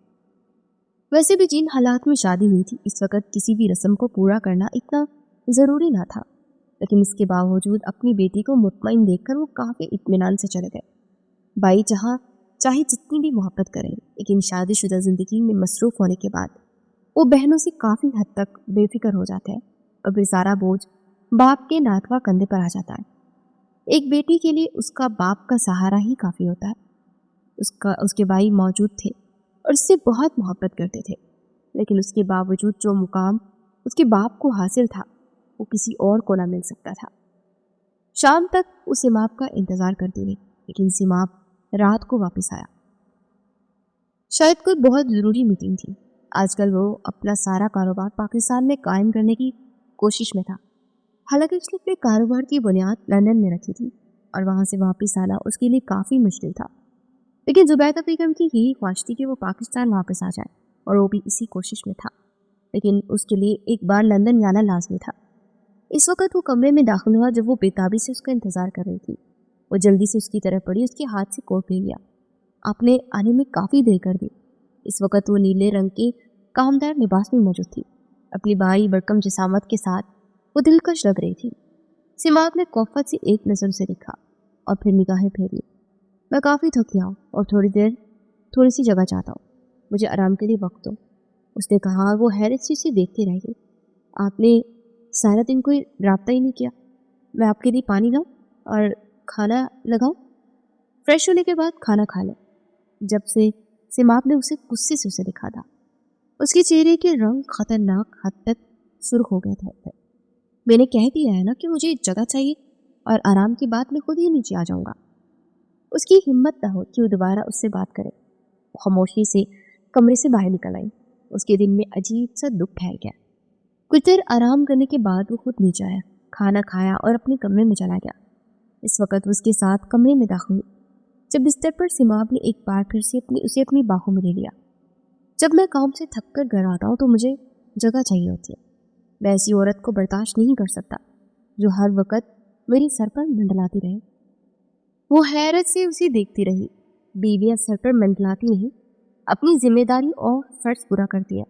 [SPEAKER 1] वैसे भी जिन हालात में शादी हुई थी, इस वक्त किसी भी रस्म को पूरा करना इतना ज़रूरी ना था, लेकिन इसके बावजूद अपनी बेटी को मुतमईन देखकर वो काफ़ी इत्मीनान से चले गए। भाई जहाँ चाहे जितनी भी मोहब्बत करें, लेकिन शादीशुदा ज़िंदगी में मसरूफ़ होने के बाद वो बहनों से काफ़ी हद तक बेफिक्र हो जाते हैं और फिर सारा बोझ बाप के नातवा कंधे पर आ जाता है। एक बेटी के लिए उसका बाप का सहारा ही काफ़ी होता है। उसके भाई मौजूद थे और उससे बहुत मोहब्बत करते थे, लेकिन उसके बावजूद जो मुकाम उसके बाप को हासिल था वो किसी और को ना मिल सकता था। शाम तक वो सिमाब का इंतज़ार करती रही, लेकिन सिमाब रात को वापस आया। शायद कोई बहुत ज़रूरी मीटिंग थी। आजकल वो अपना सारा कारोबार पाकिस्तान में कायम करने की कोशिश में था। हालांकि उसने अपने कारोबार की बुनियाद लंदन में रखी थी और वहाँ से वापस आना उसके लिए काफ़ी मुश्किल था, लेकिन जुबैदा बेगम की यही ख्वाहिश थी कि वो पाकिस्तान वापस आ जाए और वो भी इसी कोशिश में था। लेकिन उसके लिए एक बार लंदन जाना लाजमी था। इस वक्त वो कमरे में दाखिल हुआ जब वो बेताबी से उसका इंतज़ार कर रही थी। वो जल्दी से उसकी तरफ पड़ी, उसके हाथ से कोट ले लिया। आपने आने में काफ़ी देर कर दी। इस वक्त वो नीले रंग के कामदार लिबास में मौजूद थी। अपनी भारी भरकम जिसामत के साथ वो दिलकश लग रही थी। सिमाग ने कौफत से एक नज़र से देखा और फिर निगाहें फेरी। मैं काफ़ी थक गया हूँ और थोड़ी सी जगह चाहता हूँ, मुझे आराम के लिए वक्त दो, उसने कहा। वो हैरत से उसे देखती रह गई। आपने सारा दिन कोई राब्ता ही नहीं किया। मैं आपके लिए पानी लाऊं और खाना लगाऊं? फ्रेश होने के बाद खाना खा लें। जब से सिमाब ने उसे गुस्से से उसे देखा था, उसके चेहरे के रंग खतरनाक हद तक सुर्ख हो गए थे। मैंने कह दिया है ना कि मुझे जगह चाहिए और आराम की बात मैं खुद ही नीचे आ जाऊंगा। उसकी हिम्मत न हो कि वो दोबारा उससे बात करे। खामोशी से कमरे से बाहर निकल आई। उसके दिल में अजीब सा दुख फैल गया। कुछ देर आराम करने के बाद वो खुद नीचे आया, खाना खाया और अपने कमरे में चला गया। इस वक्त वो उसके साथ कमरे में दाखिल हुई। जब बिस्तर पर सिमाब ने एक बार फिर से उसे अपनी बाहों में ले लिया। जब मैं काम से थक कर घर आता हूँ तो मुझे जगह चाहिए होती है। मैं ऐसी औरत को बर्दाश्त नहीं कर सकता जो हर वक्त मेरे सर पर मंडलाती रहे। वो हैरत से उसे देखती रही। बीवियां सर पर मंडलाती नहीं, अपनी जिम्मेदारी और फर्ज पूरा करती है।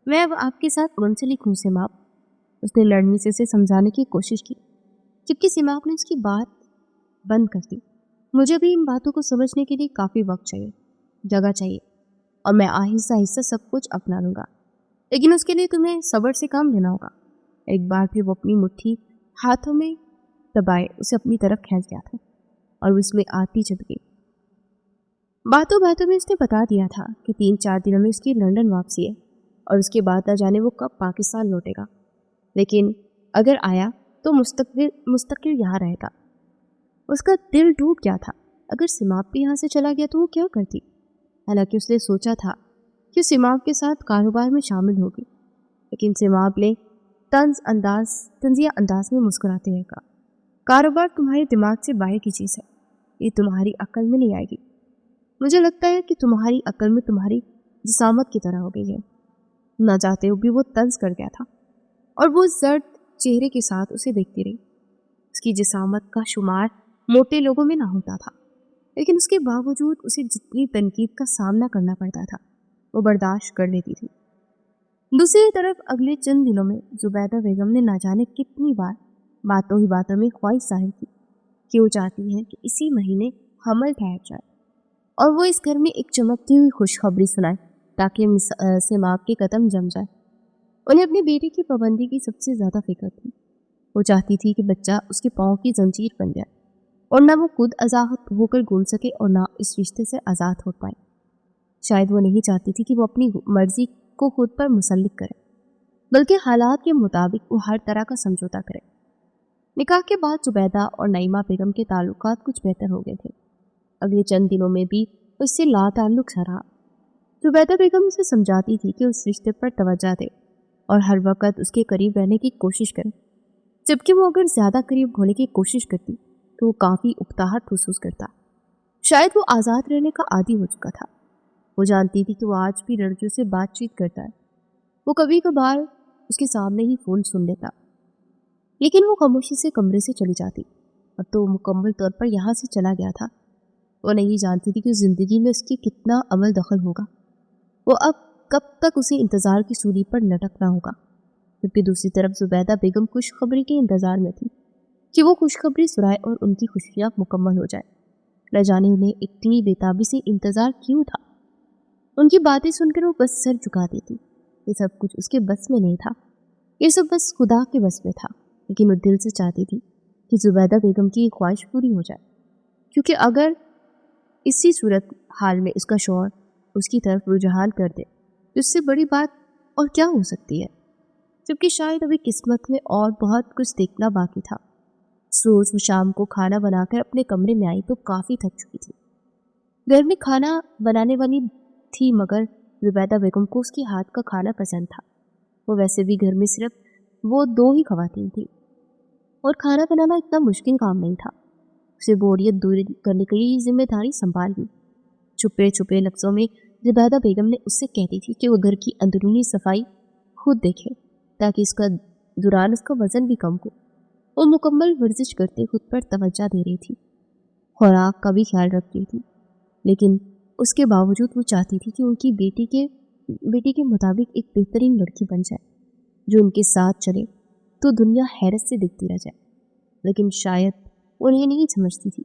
[SPEAKER 1] मैं अब आपके साथ मुंसलिक हूँ सिमाब। उसने लड़ने से उसे समझाने की कोशिश की, जबकि सिमाब ने उसकी बात बंद कर दी। मुझे भी इन बातों को समझने के लिए काफ़ी वक्त चाहिए, जगह चाहिए, और मैं आहिस्ता आहिस्ता सब कुछ अपना लूँगा, लेकिन उसके लिए तुम्हें सब्र से काम लेना होगा। एक बार फिर वो अपनी मुट्ठी हाथों में दबाए उसे अपनी तरफ खींच गया था और वो उसमें आती चली गई। बातों बातों में उसने बता दिया था कि 3-4 दिनों में उसकी लंदन वापसी है और उसके बाद न जाने वो कब पाकिस्तान लौटेगा, लेकिन अगर आया तो मुस्तकिल यहाँ रहेगा। उसका दिल टूट गया था। अगर सिमाब भी यहाँ से चला गया तो वो क्या करती? हालांकि उसने सोचा था कि सिमाब के साथ कारोबार में शामिल होगी, लेकिन सिमाब ने तंजिया अंदाज में मुस्कुराते हुए कहा, कारोबार तुम्हारे दिमाग से बाहर की चीज़ है, ये तुम्हारी अक्ल में नहीं आएगी। मुझे लगता है कि तुम्हारी अक्ल में तुम्हारी जिसामत की तरह हो गई है। ना चाहते हुए भी वो तंज कर गया था और वो जर्द चेहरे के साथ उसे देखती रही। उसकी जिसामत का शुमार मोटे लोगों में ना होता था, लेकिन उसके बावजूद उसे जितनी तनकीद का सामना करना पड़ता था वो बर्दाश्त कर लेती थी। दूसरी तरफ अगले चंद दिनों में जुबैदा बेगम ने ना जाने कितनी बार बातों ही बातों में ख्वाहिश जाहिर की कि वो चाहती है कि इसी महीने हमल ठहर जाए और वो इस घर में एक चमकती हुई खुशखबरी सुनाए ताकि सिमाब के कदम जम जाए। उन्हें अपनी बेटी की पाबंदी की सबसे ज़्यादा फिक्र थी। वो चाहती थी कि बच्चा उसके पाँव की जंजीर बन जाए और ना वो खुद आज़ाद होकर घूम सके और ना इस रिश्ते से आज़ाद हो पाए। शायद वो नहीं चाहती थी कि वो अपनी मर्जी को खुद पर मुसल्लिक करे, बल्कि हालात के मुताबिक वो हर तरह का समझौता करे। निकाह के बाद जुबैदा और नईमा बेगम के ताल्लुकात कुछ बेहतर हो गए थे। अगले चंद दिनों में भी उससे लाताल्लुक सा रहा। जुबैदा बेगम उसे समझाती थी कि उस रिश्ते पर तवज्जो दे और हर वक्त उसके करीब रहने की कोशिश करे, जबकि वो अगर ज़्यादा करीब होने की कोशिश करती तो वो काफ़ी उकताहट महसूस करता। शायद वो आज़ाद रहने का आदी हो चुका था। वो जानती थी कि वो आज भी लड़कियों से बातचीत करता है। वो कभी कभार اس کے سامنے ہی فون سن لیتا، لیکن وہ خاموشی سے کمرے سے چلی جاتی۔ اب تو وہ مکمل طور پر یہاں سے چلا گیا تھا۔ وہ نہیں جانتی تھی کہ زندگی میں اس کی کتنا عمل دخل ہوگا، وہ اب کب تک اسے انتظار کی سولی پر لٹکنا ہوگا۔ جبکہ دوسری طرف زبیدہ بیگم خوشخبری کے انتظار میں تھی کہ وہ خوشخبری سنائے اور ان کی خوشیاں مکمل ہو جائے۔ نہ جانے انہیں اتنی بےتابی سے انتظار کیوں تھا۔ ان کی باتیں سن کر وہ بس سر جھکا دیتی۔ یہ سب کچھ اس کے بس میں نہیں تھا، یہ سب بس خدا کے بس میں تھا، لیکن وہ دل سے چاہتی تھی کہ زبیدہ بیگم کی یہ خواہش پوری ہو جائے، کیونکہ اگر اسی صورت حال میں اس کا شوہر اس کی طرف رجحان کر دے تو اس سے بڑی بات اور کیا ہو سکتی ہے۔ جبکہ شاید ابھی قسمت میں اور بہت کچھ دیکھنا باقی تھا۔ روز وہ شام کو کھانا بنا کر اپنے کمرے میں آئی تو کافی تھک چکی تھی۔ گھر میں کھانا بنانے والی تھی، مگر زبیدہ بیگم کو اس کے ہاتھ کا کھانا پسند تھا۔ وہ ویسے بھی گھر میں صرف وہ 2 ہی خواتین تھیں اور کھانا بنانا اتنا مشکل کام نہیں تھا۔ اسے بوریت دور کرنے کے لیے ذمہ داری سنبھال لی۔ چھپے چھپے لفظوں میں زبیدہ بیگم نے اس سے کہتی تھی کہ وہ گھر کی اندرونی صفائی خود دیکھے تاکہ اس کا دوران اس کا وزن بھی کم ہو۔ وہ مکمل ورزش کرتے خود پر توجہ دے رہی تھی، خوراک کا بھی خیال رکھ رہی تھی، لیکن اس کے باوجود وہ چاہتی تھی کہ ان کی بیٹی کے مطابق ایک بہترین لڑکی بن جائے جو ان کے ساتھ چلے تو دنیا حیرت سے دیکھتی رہ جائے۔ لیکن شاید انہیں نہیں سمجھتی تھی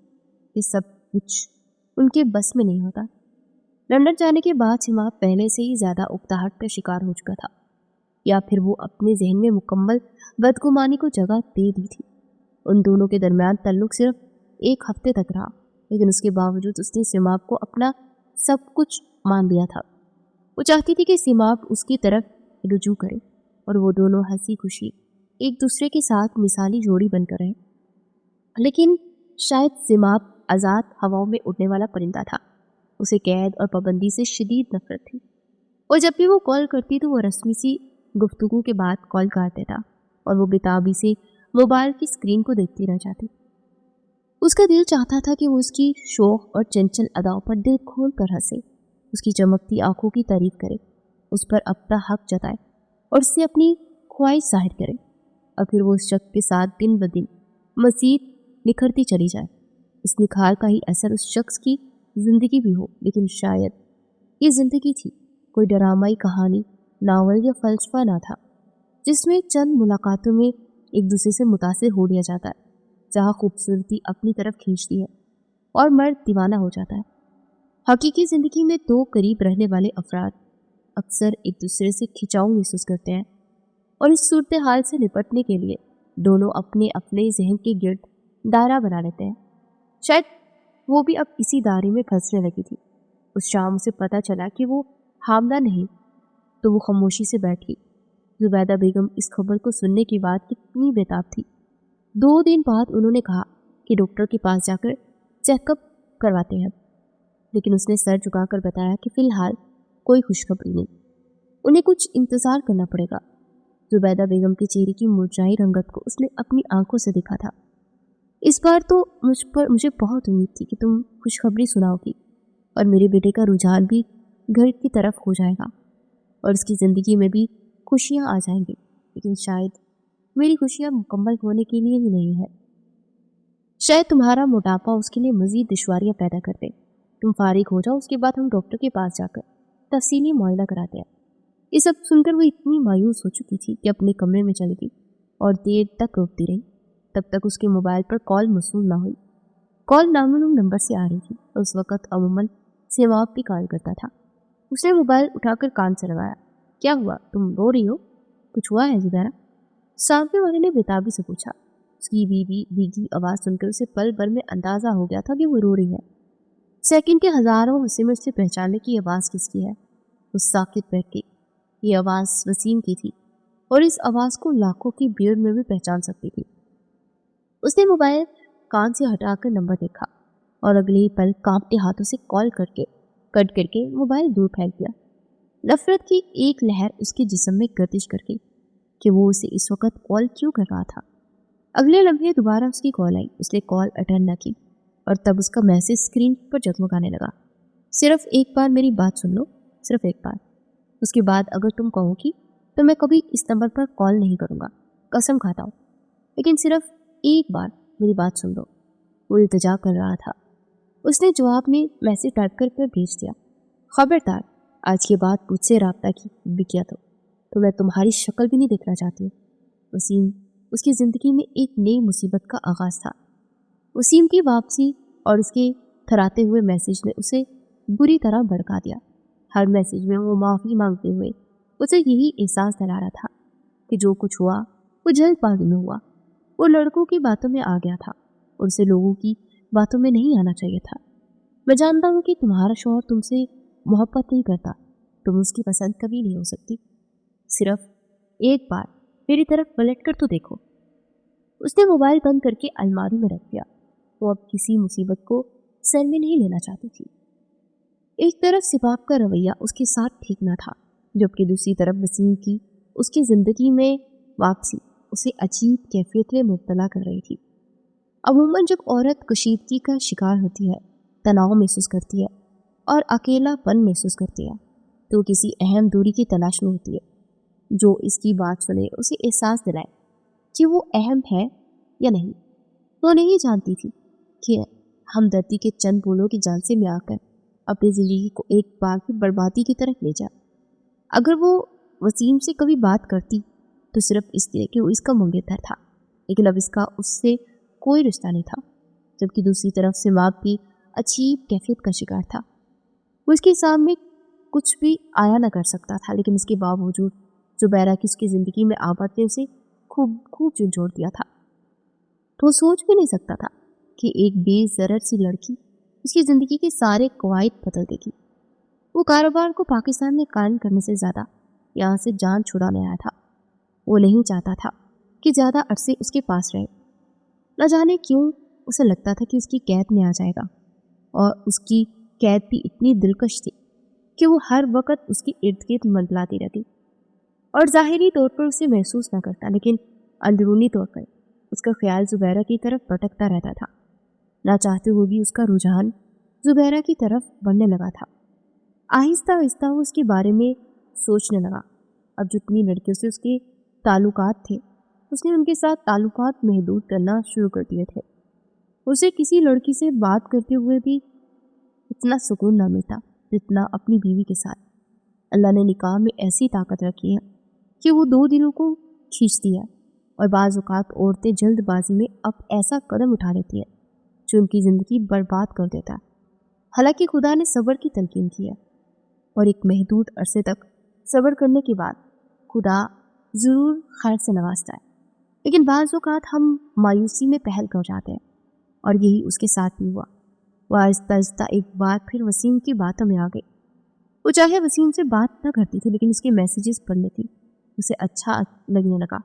[SPEAKER 1] کہ سب کچھ ان کے بس میں نہیں ہوتا۔ لندن جانے کے بعد سما پہلے سے ہی زیادہ اکتاہٹ کا شکار ہو چکا تھا، یا پھر وہ اپنے ذہن میں مکمل بدگمانی کو جگہ دے دی تھی۔ ان دونوں کے درمیان تعلق صرف 1 ہفتے تک رہا، لیکن اس کے باوجود اس نے سیماب کو اپنا سب کچھ مان لیا تھا۔ وہ چاہتی تھی کہ سیماب اس کی طرف رجوع کرے اور وہ دونوں ہنسی خوشی ایک دوسرے کے ساتھ مثالی جوڑی بن کر رہے، لیکن شاید سیماب آزاد ہواؤں میں اڑنے والا پرندہ تھا۔ اسے قید اور پابندی سے شدید نفرت تھی، اور جب بھی وہ کال کرتی تو وہ رسمی سی گفتگو کے بعد کال کاٹ دیتا اور وہ بےتابی سے موبائل کی اسکرین کو دیکھتی رہ جاتی۔ اس کا دل چاہتا تھا کہ وہ اس کی شوخ اور چنچل اداؤں پر دل کھول کر ہنسے، اس کی چمکتی آنکھوں کی تعریف کرے، اس پر اپنا حق جتائے اور اس سے اپنی خواہش ظاہر کرے، اور پھر وہ اس شخص کے ساتھ دن بدن مزید نکھرتی چلی جائے۔ اس نکھار کا ہی اثر اس شخص کی زندگی بھی ہو، لیکن شاید یہ زندگی تھی، کوئی ڈرامائی کہانی، ناول یا فلسفہ نہ تھا جس میں چند ملاقاتوں میں ایک دوسرے سے متاثر ہو لیا جاتا ہے، جہاں خوبصورتی اپنی طرف کھینچتی ہے اور مرد دیوانہ ہو جاتا ہے۔ حقیقی زندگی میں 2 قریب رہنے والے افراد اکثر ایک دوسرے سے کھنچاؤ محسوس کرتے ہیں، اور اس صورتحال سے نپٹنے کے لیے دونوں اپنے اپنے ذہن کے گرد دائرہ بنا لیتے ہیں۔ شاید وہ بھی اب اسی دائرے میں پھنسنے لگی تھی۔ اس شام اسے پتہ چلا کہ وہ حاملہ نہیں، تو وہ خاموشی سے بیٹھ گئی۔ زبیدہ بیگم اس خبر کو سننے کے بعد کتنی بےتاب تھی۔ 2 دن بعد انہوں نے کہا کہ ڈاکٹر کے پاس جا کر چیک اپ کرواتے ہیں، لیکن اس نے سر جھکا کر بتایا کہ فی الحال کوئی خوشخبری نہیں، انہیں کچھ انتظار کرنا پڑے گا۔ زبیدہ بیگم کے چہرے کی مرجھائی رنگت کو اس نے اپنی آنکھوں سے دیکھا تھا۔ اس بار تو مجھے بہت امید تھی کہ تم خوشخبری سناؤ گی اور میرے بیٹے کا رجحان بھی گھر کی طرف ہو جائے گا اور اس کی زندگی میں بھی خوشیاں آ جائیں گی، لیکن شاید میری خوشیاں مکمل ہونے کے لیے ہی نہیں ہے۔ شاید تمہارا موٹاپا اس کے لیے مزید دشواریاں پیدا کر دے۔ تم فارغ ہو جاؤ، اس کے بعد ہم ڈاکٹر کے پاس جا کر تفصیلی معائنہ کراتے ہیں۔ یہ سب سن کر وہ اتنی مایوس ہو چکی تھی کہ اپنے کمرے میں چلی گئی اور دیر تک روتی رہی، تب تک اس کے موبائل پر کال موصول نہ ہوئی۔ کال نامعلوم نمبر سے آ رہی تھی اور اس وقت عموماً سیماب بھی کال کرتا تھا۔ اس نے موبائل اٹھا کر کان سے لگایا۔ کیا ہوا؟ تم رو رہی ہو؟ کچھ ہوا ہے زبیرہ؟ سامنے والے نے بےتابی سے پوچھا۔ اس کی بھیگی آواز سن کر اسے پل بھر میں اندازہ ہو گیا تھا کہ وہ رو رہی ہے۔ سیکنڈ کے ہزاروں حصے میں اسے پہچاننے کی آواز کس کی ہے؟ وہ ساکت بیٹھ گئی۔ یہ آواز وسیم کی تھی اور اس آواز کو لاکھوں کی بھیڑ میں بھی پہچان سکتی تھی۔ اس نے موبائل کان سے ہٹا کر نمبر دیکھا اور اگلے ہی پل کانپتے ہاتھوں سے کال کٹ کر کے موبائل دور پھینک دیا۔ نفرت کی ایک لہر اس کے جسم میں گردش کر گئی کہ وہ اسے اس وقت کال کیوں کر رہا تھا۔ اگلے لمحے دوبارہ اس کی کال آئی۔ اس نے کال اٹینڈ نہ کی اور تب اس کا میسج اسکرین پر جگمگانے لگا۔ صرف ایک بار میری بات سن لو، صرف ایک بار، اس کے بعد اگر تم کہو گی तो मैं कभी इस नंबर पर कॉल नहीं करूँगा, कसम खाता हूँ। लेकिन सिर्फ एक बार मेरी बात सुन लो। वो इल्तिजा कर रहा था। उसने जवाब में मैसेज टाइप कर भेज दिया, खबरदार आज के बाद मुझसे राब्ता की भी किया तो मैं तुम्हारी शक्ल भी नहीं देखना चाहती हूँ। वसीम, उसकी ज़िंदगी में एक नई मुसीबत का आगाज़ था। वसीम की वापसी और उसके थराते हुए मैसेज ने उसे बुरी तरह भड़का दिया। हर मैसेज में वो माफ़ी मांगते हुए उसे यही एहसास दिला रहा था कि जो कुछ हुआ वो जल्दबाजी में हुआ। वो लड़कों की बातों में आ गया था, उनसे लोगों की बातों में नहीं आना चाहिए था। मैं जानता हूँ कि तुम्हारा शौहर तुमसे मोहब्बत नहीं करता, तुम उसकी पसंद कभी नहीं हो सकती। सिर्फ एक बार मेरी तरफ पलट कर तो देखो। उसने मोबाइल बंद करके अलमारी में रख दिया। वो अब किसी मुसीबत को सर में नहीं लेना चाहती थी। एक तरफ सिपाब का रवैया उसके साथ ठीक न था, जबकि दूसरी तरफ वसीम की उसकी ज़िंदगी में वापसी उसे अजीब कैफियत में मुब्तला कर रही थी। अमूमन जब औरत कशीदगी का शिकार होती है, तनाव महसूस करती है और अकेलापन महसूस करती है, तो किसी अहम दूरी की तलाश में होती है जो इसकी बात सुने उसे एहसास दिलाए कि वो अहम है या नहीं। वो नहीं जानती थी कि हमदर्दी के चंद बोलों की जांचे में आकर अपनी ज़िंदगी को एक बार की बर्बादी की तरफ ले जा। अगर वो वसीम से कभी बात करती तो सिर्फ इसलिए कि वो इसका मंगेतर था, लेकिन अब इसका उससे कोई रिश्ता नहीं था। जबकि दूसरी तरफ सिमाब भी अजीब कैफियत का शिकार था। वो इसके सामने कुछ भी आया न कर सकता था, लेकिन इसके बावजूद जुबैरा की उसकी ज़िंदगी में आबाद ने उसे खूब खूब झंझोड़ दिया था। तो वो सोच भी नहीं सकता था कि एक बेज़रर सी लड़की उसकी ज़िंदगी के सारे कवायद बदल देगी। वो कारोबार को पाकिस्तान में कायम करने से ज़्यादा यहाँ से जान छुड़ाने आया था। वो नहीं चाहता था कि ज़्यादा अरसे उसके पास रहे। न जाने क्यों उसे लगता था कि उसकी कैद में आ जाएगा, और उसकी कैद भी इतनी दिलकश थी कि वो हर वक्त उसके इर्द गिर्द मंडलाती रहती और ज़ाहिरी तौर पर उसे महसूस न करता, लेकिन अंदरूनी तौर पर उसका ख्याल जुबैरा की तरफ भटकता रहता था। ना चाहते हुए भी उसका रुझान जुबैरा की तरफ बढ़ने लगा था। आहिस्ता आहिस्ता वो उसके बारे में सोचने लगा। अब जितनी लड़कियों से उसके ताल्लुकात थे, उसने उनके साथ ताल्लुकात महदूद करना शुरू कर दिए थे। उसे किसी लड़की से बात करते हुए भी इतना सुकून ना मिलता जितना अपनी बीवी के साथ। अल्लाह ने निकाह में ऐसी ताकत रखी है कि वो दो दिलों को खींचती है, और बाज़ औक़ात औरतें जल्दबाजी में अब ऐसा कदम उठा लेती है जो उनकी ज़िंदगी बर्बाद कर देता है। हालांकि खुदा ने सब्र की तलकीन की है, और एक महदूद अरसे तक सब्र करने के बाद खुदा ज़रूर खैर से नवाजता है। लेकिन बाज़ औक़ात हम मायूसी में पहल कर जाते हैं, और यही उसके साथ भी हुआ। वह आहिस्ता आहिस्ता एक बार फिर वसीम की बातों में आ गई। वो चाहे वसीम से बात न करती थी, लेकिन उसके मैसेजेस पढ़ लेती। उसे अच्छा लगने लगा।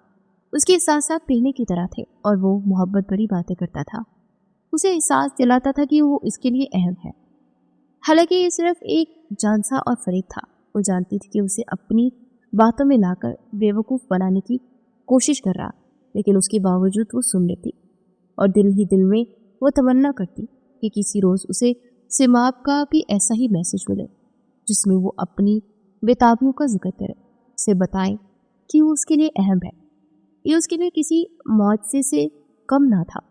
[SPEAKER 1] उसके साथ साथ पहले की तरह थे, और वो मोहब्बत भरी बातें करता था। उसे एहसास दिलाता था कि वो इसके लिए अहम है। हालांकि ये सिर्फ एक जानसा और फरीब था। वो जानती थी कि उसे अपनी बातों में लाकर बेवकूफ़ बनाने की कोशिश कर रहा, लेकिन उसके बावजूद वो सुन लेती, और दिल ही दिल में वो तमन्ना करती कि किसी रोज़ उसे सिमाब का भी ऐसा ही मैसेज मिले, जिसमें वो अपनी बेताबियों का जिक्र करे, उसे बताए कि वो उसके लिए अहम है। ये उसके लिए किसी मुआवजे से कम ना था।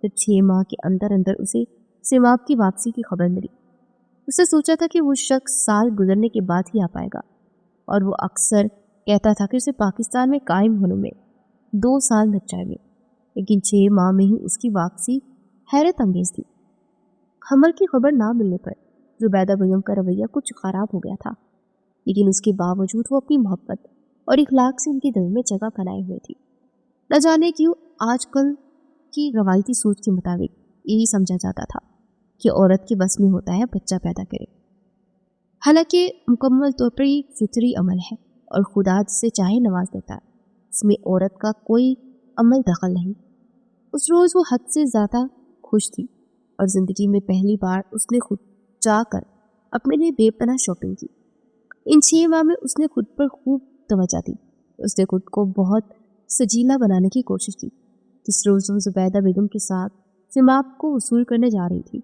[SPEAKER 1] जब 6 माह के अंदर अंदर उसे सिमाब की वापसी की खबर मिली, उसने सोचा था कि वो शख्स साल गुजरने के बाद ही आ पाएगा, और वो अक्सर कहता था कि उसे पाकिस्तान में कायम होने में 2 साल लग जाएंगे। लेकिन 6 माह में ही उसकी वापसी हैरत अंगेज थी। हमल की खबर ना मिलने पर जुबैदा बेगम का रवैया कुछ ख़राब हो गया था, लेकिन उसके बावजूद वो अपनी मोहब्बत और इखलाक से उनके दिल में जगह बनाए हुए थी। न जाने क्यों आजकल की रवायती सोच के मुताबिक यही समझा जाता था कि औरत के बस में होता है बच्चा पैदा करे। हालांकि मुकम्मल तौर पर एक फितरी अमल है, और खुदा जिसे चाहे नवाज देता है। इसमें औरत का कोई अमल दखल नहीं। उस रोज़ वो हद से ज़्यादा खुश थी, और ज़िंदगी में पहली बार उसने खुद जाकर अपने लिए बेपनाह शॉपिंग की। इन 6 माह में उसने खुद पर खूब तवज्जो दी। उसने खुद को बहुत सजीला बनाने की कोशिश की। जिस रोज़ वो जुबैदा बेगम के साथ सिमाब को वसूल करने जा रही थी,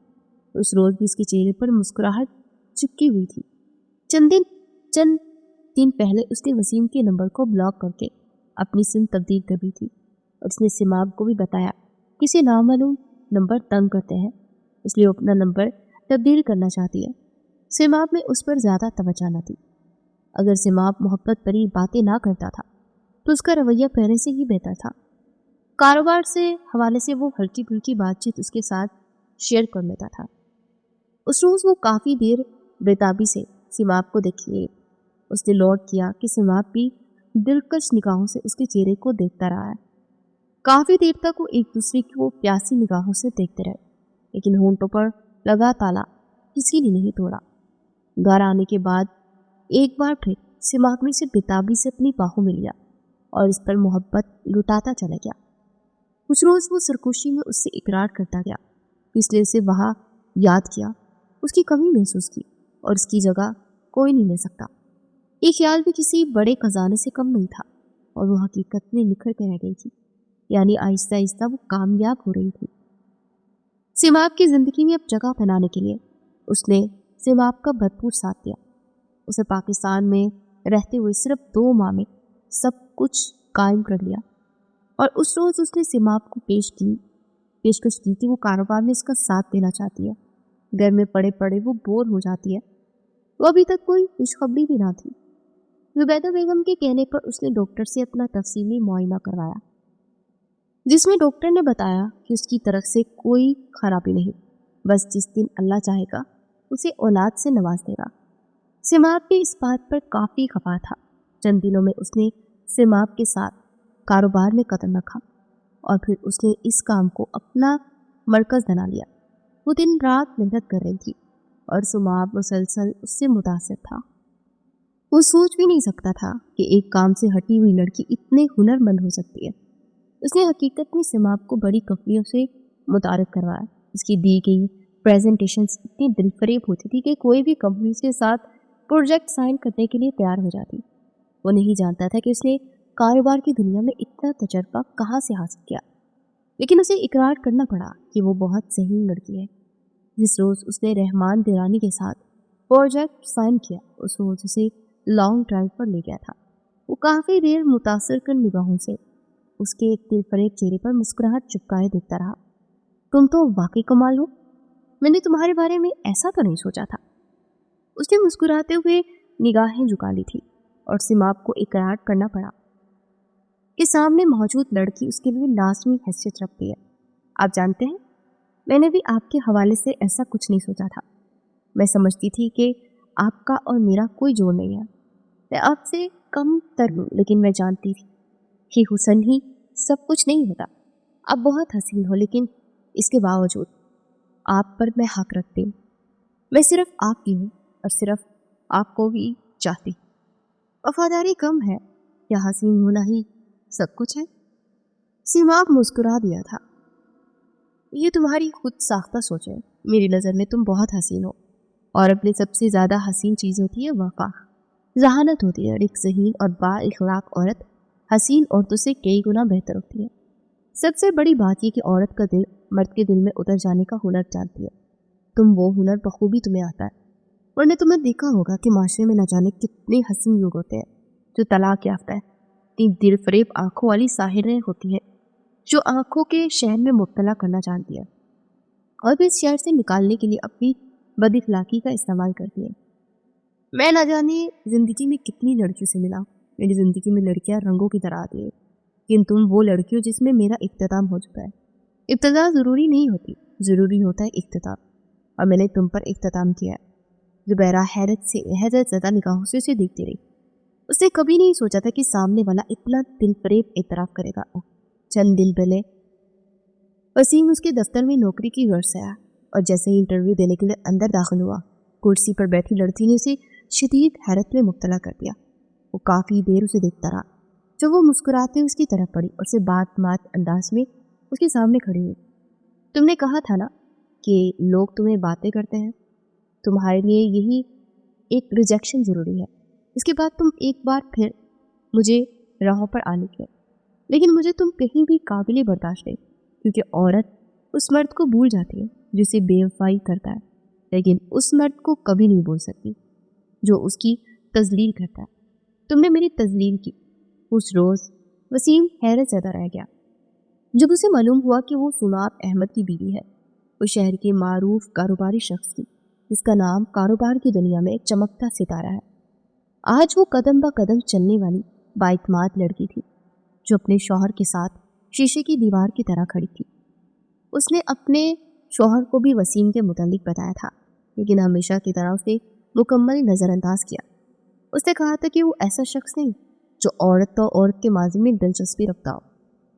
[SPEAKER 1] उस रोज़ भी उसके चेहरे पर मुस्कुराहट चिपकी हुई थी। चंद दिन पहले उसने वसीम के नंबर को ब्लॉक करके अपनी सिम तब्दील कर दी थी और उसने सिमाब को भी बताया कि इसे नामालूम नंबर तंग करते हैं, इसलिए वो अपना नंबर तब्दील करना चाहती है। सिमाब में उस पर ज़्यादा तवज्जो न थी। अगर सिमाब मोहब्बत भरी बातें ना करता था तो उसका रवैया पहले से ही बेहतर था। कारोबार से हवाले से वो हल्की फुल्की बातचीत उसके साथ शेयर कर लेता था। उस रोज़ वो काफ़ी देर बेताबी से सिमाब को देखिए। उसने नोट किया कि सिमाब भी दिलकश निगाहों से उसके चेहरे को देखता रहा है। काफ़ी देर तक वो एक दूसरे को प्यासी निगाहों से देखते रहे, लेकिन होंठों पर लगा ताला किसी ने नहीं तोड़ा। घर आने के बाद एक बार फिर सिमाब ने उसे बेताबी से अपनी बाहों में लिया और इस पर मोहब्बत लुटाता चला गया। कुछ रोज़ वो सरगोशी में उससे इकरार करता गया, इसलिए उसे वहाँ याद किया, उसकी कमी महसूस की और उसकी जगह कोई नहीं ले सकता। ये ख्याल भी किसी बड़े खजाने से कम नहीं था और वो हकीकत में निखर कर रह गई थी, यानी आहिस्ता आहिस्ता वो कामयाब हो रही थी। सिमाब की ज़िंदगी में अब जगह बनाने के लिए उसने सिमाब का भरपूर साथ दिया। उसे पाकिस्तान में रहते हुए सिर्फ 2 माह में सब कुछ कायम कर लिया और उस रोज़ उसने सिमाब को पेशकश की थी वो कारोबार में इसका साथ देना चाहती है। घर में पड़े पड़े वो बोर हो जाती है। वो अभी तक कोई खुशखबरी भी ना थी। जुबैदा बेगम के कहने पर उसने डॉक्टर से अपना तफसीली मुआयना करवाया, जिसमें डॉक्टर ने बताया कि उसकी तरफ से कोई खराबी नहीं, बस जिस दिन अल्लाह चाहेगा उसे औलाद से नवाज देगा। सिमाब भी इस बात पर काफ़ी खफा था। चंद दिनों में उसने सिमाब के साथ कारोबार में कदम रखा और फिर उसने इस काम को अपना मरकज़ बना लिया। वो दिन रात मेहनत कर रही थी और सिमाब मुसलसल उससे मुतासिर था। वो सोच भी नहीं सकता था कि एक काम से हटी हुई लड़की इतने हुनरमंद हो सकती है। उसने हकीकत में सिमाब को बड़ी कंपनियों से मुतारिफ करवाया। उसकी दी गई प्रेजेंटेशंस इतनी दिलफरेब होती थी कि कोई भी कंपनी उसके साथ प्रोजेक्ट साइन करने के लिए तैयार हो जाती। वो नहीं जानता था कि उसने कारोबार की दुनिया में इतना तजर्बा कहाँ से हासिल किया, लेकिन उसे इकरार करना पड़ा कि वो बहुत सही लड़की है। जिस रोज़ उसने रहमान दिरानी के साथ प्रोजेक्ट साइन किया, उस रोज़ उसे लॉन्ग ड्राइव पर ले गया था। वो काफ़ी देर मुतासर कर निगाहों से उसके दिलफरेब चेहरे पर मुस्कुराहट चिपकाए देखता रहा। तुम तो वाकई कमाल हो, मैंने तुम्हारे बारे में ऐसा तो नहीं सोचा था। उसने मुस्कुराते हुए निगाहें झुका ली थी और सिमाब को इकरार करना पड़ा कि सामने मौजूद लड़की उसके लिए लाजमी हैसियत रखती है। आप जानते हैं, मैंने भी आपके हवाले से ऐसा कुछ नहीं सोचा था। मैं समझती थी कि आपका और मेरा कोई जोड़ नहीं है। मैं आपसे कम तर हूँ, लेकिन मैं जानती थी कि हुस्न ही सब कुछ नहीं होता। आप बहुत हसीन हो, लेकिन इसके बावजूद आप पर मैं हक रखती हूँ। मैं सिर्फ आपकी हूँ और सिर्फ आपको भी चाहती। वफादारी कम है या हसीन होना ही सब कुछ है? सिमाब मुस्कुरा दिया था। ये तुम्हारी खुद साख्ता सोच है। मेरी नज़र में तुम बहुत हसीन हो और अपने सबसे ज़्यादा हसीन चीज़ होती है वफा, जहानत होती है। एक ज़हीन और बाइखलाक औरत हसीन औरतों से कई गुना बेहतर होती है। सबसे बड़ी बात यह कि औरत का दिल मर्द के दिल में उतर जाने का हुनर जानती है। तुम वो हुनर बखूबी तुम्हें आता है। वरना तुम्हें देखा होगा कि माशरे में न जाने कितने हसीन लोग होते हैं जो तलाक याफ्ता है, इतनी दिलफरेब आंखों वाली साहिरें होती हैं जो आंखों के शहर में मुब्तला करना जानती है और भी इस शहर से निकालने के लिए अपनी बदइखलाकी का इस्तेमाल करती है। मैं न जाने ज़िंदगी में कितनी लड़कियों से मिला। मेरी ज़िंदगी में लड़कियां रंगों की तरह आती है, लेकिन तुम वो लड़की हो जिसमें मेरा इख्तिताम हो चुका है। इब्तिदा ज़रूरी नहीं होती, ज़रूरी होता है इख्तिताम, और मैंने तुम पर इख्तिताम किया है। जुबैरा हैरत ज़दा निगाहों से उसे देखती रही। उसने कभी नहीं सोचा था कि सामने वाला इतना दिलफरेब एतराफ़ करेगा। चंद दिल पहले वसीम उसके दफ्तर में नौकरी की गर्ज से आया और जैसे ही इंटरव्यू देने के लिए अंदर दाखिल हुआ, कुर्सी पर बैठी लड़की ने उसे शदीद हैरत में मुब्तला कर दिया। वो काफ़ी देर उसे देखता रहा, जब वो मुस्कुराते हुए उसकी तरफ पड़ी और उसे बात अंदाज में उसके सामने खड़ी हुई। तुमने कहा था ना कि लोग तुम्हें बातें करते हैं, तुम्हारे लिए यही एक रिजेक्शन ज़रूरी है। इसके बाद तुम एक बार फिर मुझे राहों पर आने के, लेकिन मुझे तुम कहीं भी काबिल बर्दाश्त नहीं, क्योंकि औरत उस मर्द को भूल जाती है जिसे बेवफाई करता है, लेकिन उस मर्द को कभी नहीं भूल सकती जो उसकी तजलील करता है। तुमने मेरी तजलील की। उस रोज़ वसीम हैरत ज़दा रह गया जब उसे मालूम हुआ कि वो सुनाब अहमद की बीवी है, वो शहर के मारूफ कारोबारी शख्स की, जिसका नाम कारोबार की दुनिया में एक चमकता सितारा है। आज वो कदम ब कदम चलने वाली बाइतमाद लड़की थी जो अपने शौहर के साथ शीशे की दीवार की तरह खड़ी थी। उसने अपने शौहर को भी वसीम के मुतालिक बताया था, लेकिन हमेशा की तरह उसे मुकम्मल नज़रअंदाज किया। उसने कहा था कि वो ऐसा शख्स नहीं जो औरत तो औरत के माजी में दिलचस्पी रखता हो।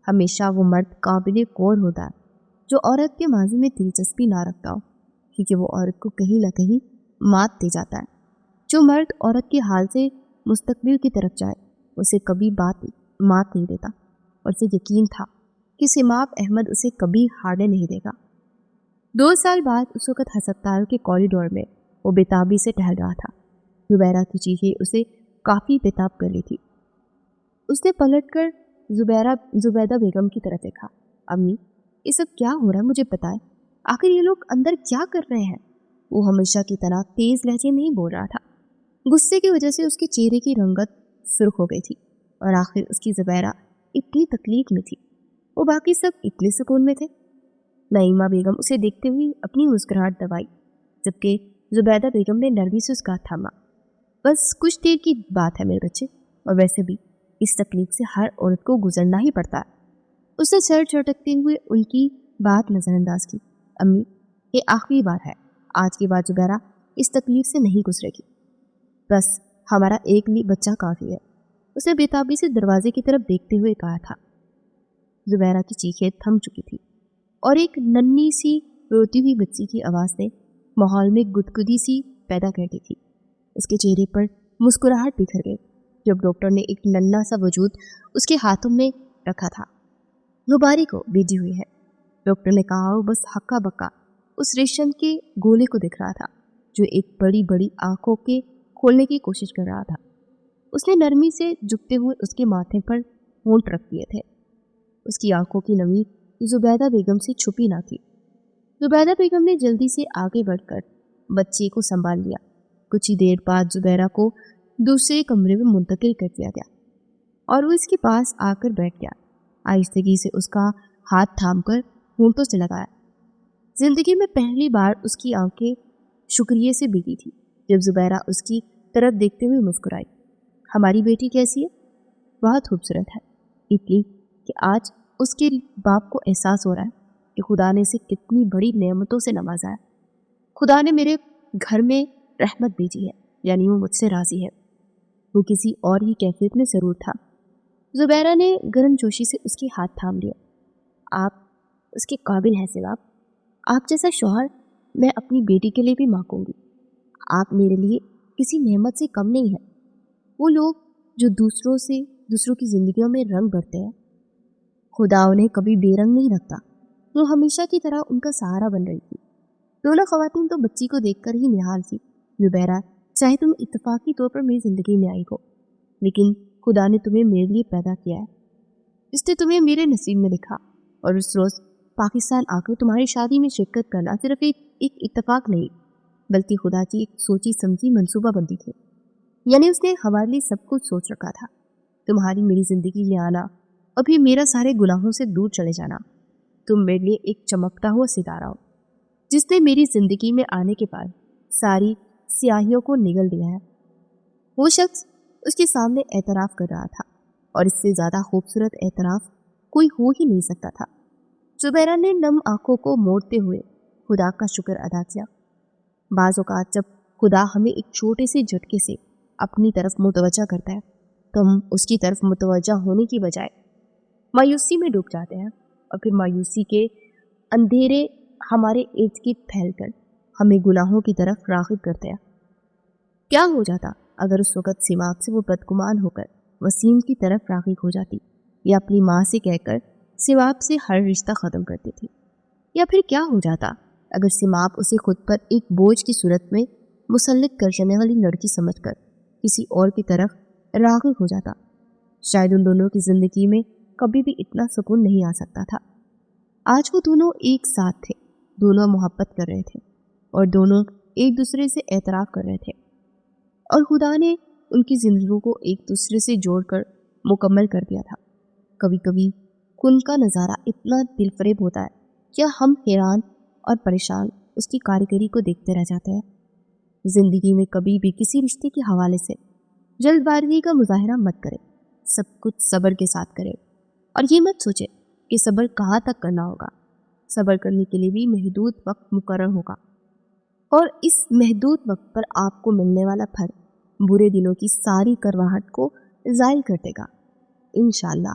[SPEAKER 1] हमेशा वो मर्द काबिल गौर होता है जो औरत के माजी में दिलचस्पी ना रखता हो, क्योंकि वो औरत को कहीं ना कहीं मात दे जाता है। जो मर्द औरत के हाल से मुस्तकबिल की तरफ जाए उसे कभी मात नहीं देता, और उसे यकीन था कि सिमाब अहमद उसे कभी हारने नहीं देगा। 2 साल बाद उस वक़्त हस्पताल के कॉरिडोर में वो बेताबी से टहल रहा था। जुबैरा की चीखें उसे काफ़ी बेताब कर ली थी। उसने पलटकर जुबैदा बेगम की तरफ देखा। अम्मी, ये सब क्या हो रहा है, मुझे बताएं। आखिर ये लोग अंदर क्या कर रहे हैं? वो हमेशा की तरह तेज लहजे में ही बोल रहा था। गुस्से की वजह से उसके चेहरे की रंगत सुर्ख हो गई थी, और आखिर उसकी जुबैरा इतनी तकलीफ में थी, वो बाकी सब इतने सुकून में थे। नईमा बेगम उसे देखते हुए अपनी मुस्कुराहट दबाई, जबकि जुबैदा बेगम ने नरमी से उसका हाथ थामा। बस कुछ देर की बात है मेरे बच्चे, और वैसे भी इस तकलीफ से हर औरत को गुजरना ही पड़ता है। उसने सर झटकते हुए उनकी बात नज़रअंदाज की। अम्मी, ये आखिरी बार है, आज के बाद जुबैरा इस तकलीफ से नहीं गुजरेगी। बस हमारा एक ही बच्चा काफ़ी है, उसे बेताबी से दरवाजे की तरफ देखते हुए कहा था। जुबैरा की चीखें थम चुकी थी, और एक नन्ही सी रोती हुई बच्ची की आवाज़ ने माहौल में गुदगुदी सी पैदा कर दी थी। उसके चेहरे पर मुस्कुराहट बिखर गई जब डॉक्टर ने एक नन्हा सा वजूद उसके हाथों में रखा था। गुब्बारी को भेजी हुई है, डॉक्टर ने कहा। वो बस हक्का बक्का उस रेशम के गोले को दिख रहा था जो एक बड़ी बड़ी आंखों के खोलने की कोशिश कर रहा था। उसने नरमी से झुकते हुए उसके माथे पर होंठ रख दिए थे। उसकी आंखों की नमी जुबैदा बेगम से छुपी ना थी। जुबैदा बेगम ने जल्दी से आगे बढ़कर बच्चे को संभाल लिया। कुछ ही देर बाद जुबैरा को दूसरे कमरे में मुंतकिल कर दिया गया, और वो इसके पास आकर बैठ गया। आहिस्तगी से उसका हाथ थामकर होंठों से लगाया। जिंदगी में पहली बार उसकी आंखें शुक्रिया से भीगी थी जब जुबैरा उसकी तरफ देखते हुए मुस्कुराई। हमारी बेटी कैसी है? बहुत खूबसूरत है, इतनी कि आज उसके बाप को एहसास हो रहा है कि खुदा ने इसे कितनी बड़ी नेमतों से नवाजा है। खुदा ने मेरे घर में रहमत भेजी है, यानी वो मुझसे राजी है। वो किसी और ही कैफियत में ज़रूर था। जुबैरा ने गर्मजोशी से उसके हाथ थाम लिया। आप उसके काबिल हैं सिवाब। आप जैसा शौहर मैं अपनी बेटी के लिए भी मांगूंगी। आप मेरे लिए किसी नेमत से कम नहीं है। वो लोग जो दूसरों की जिंदगियों में रंग भरते हैं, खुदा उन्हें कभी बेरंग नहीं रखता। वो हमेशा की तरह उनका सहारा बन रही थी। दोनों खवातीन तो बच्ची को देखकर ही निहाल थी। जुबैरा, चाहे तुम इत्तेफाकी तौर पर मेरी जिंदगी में आई हो, लेकिन खुदा ने तुम्हें मेरे लिए पैदा किया है। इसने तुम्हें मेरे नसीब में लिखा, और उस रोज़ पाकिस्तान आकर तुम्हारी शादी में शिरकत करना सिर्फ एक इत्तेफाक नहीं, बल्कि खुदा की एक सोची समझी मंसूबाबंदी थी। यानी उसने हमारे लिए सब कुछ सोच रखा था। तुम्हारी मेरी जिंदगी में आना और फिर मेरा सारे गुनाहों से दूर चले जाना। तुम मेरे लिए एक चमकता हुआ सितारा हो जिसने मेरी जिंदगी में आने के बाद सारी स्याहियों को निगल दिया है। वो शख्स उसके सामने एतराफ़ कर रहा था, और इससे ज़्यादा खूबसूरत एतराफ़ कोई हो ही नहीं सकता था। जुबैरा ने नम आंखों को मोड़ते हुए खुदा का शुक्र अदा किया। बाज़ औक़ात जब खुदा हमें एक छोटे से झटके से अपनी तरफ मुतवज्जा करता है तो हम उसकी तरफ मुतवज्जा होने की बजाय मायूसी में डूब जाते हैं, और फिर मायूसी के अंधेरे हमारे इर्द गिर्द फैलकर हमें गुनाहों की तरफ राग़िब करते हैं। क्या हो जाता अगर उस वक़्त सिमाब से वो बदगुमान होकर वसीम की तरफ राग़िब हो जाती, या अपनी माँ से कहकर सिमाब से हर रिश्ता ख़त्म करती थी? या फिर क्या हो जाता अगर सिमाब उसे खुद पर एक बोझ की सूरत में मुसल्लत कर जाने वाली लड़की समझकर किसी और की तरफ राग़िब हो जाता? शायद उन दोनों की ज़िंदगी में कभी भी इतना सुकून नहीं आ सकता था। आज वो दोनों एक साथ थे, दोनों मोहब्बत कर रहे थे, और दोनों एक दूसरे से एतराफ़ कर रहे थे, और खुदा ने ان کی زندگیوں کو ایک دوسرے سے جوڑ کر مکمل کر دیا تھا۔ کبھی کبھی کن کا نظارہ اتنا دل فریب ہوتا ہے کہ ہم حیران اور پریشان اس کی کاریگری کو دیکھتے رہ جاتے ہیں۔ زندگی میں کبھی بھی کسی رشتے کے حوالے سے جلد بازی کا مظاہرہ مت کرے، سب کچھ صبر کے ساتھ کرے، اور یہ مت سوچے کہ صبر کہاں تک کرنا ہوگا۔ صبر کرنے کے لیے بھی محدود وقت مقرر ہوگا، اور اس محدود وقت پر آپ کو ملنے والا پھل برے دنوں کی ساری کرواہٹ کو زائل کر دے گا، انشاءاللہ۔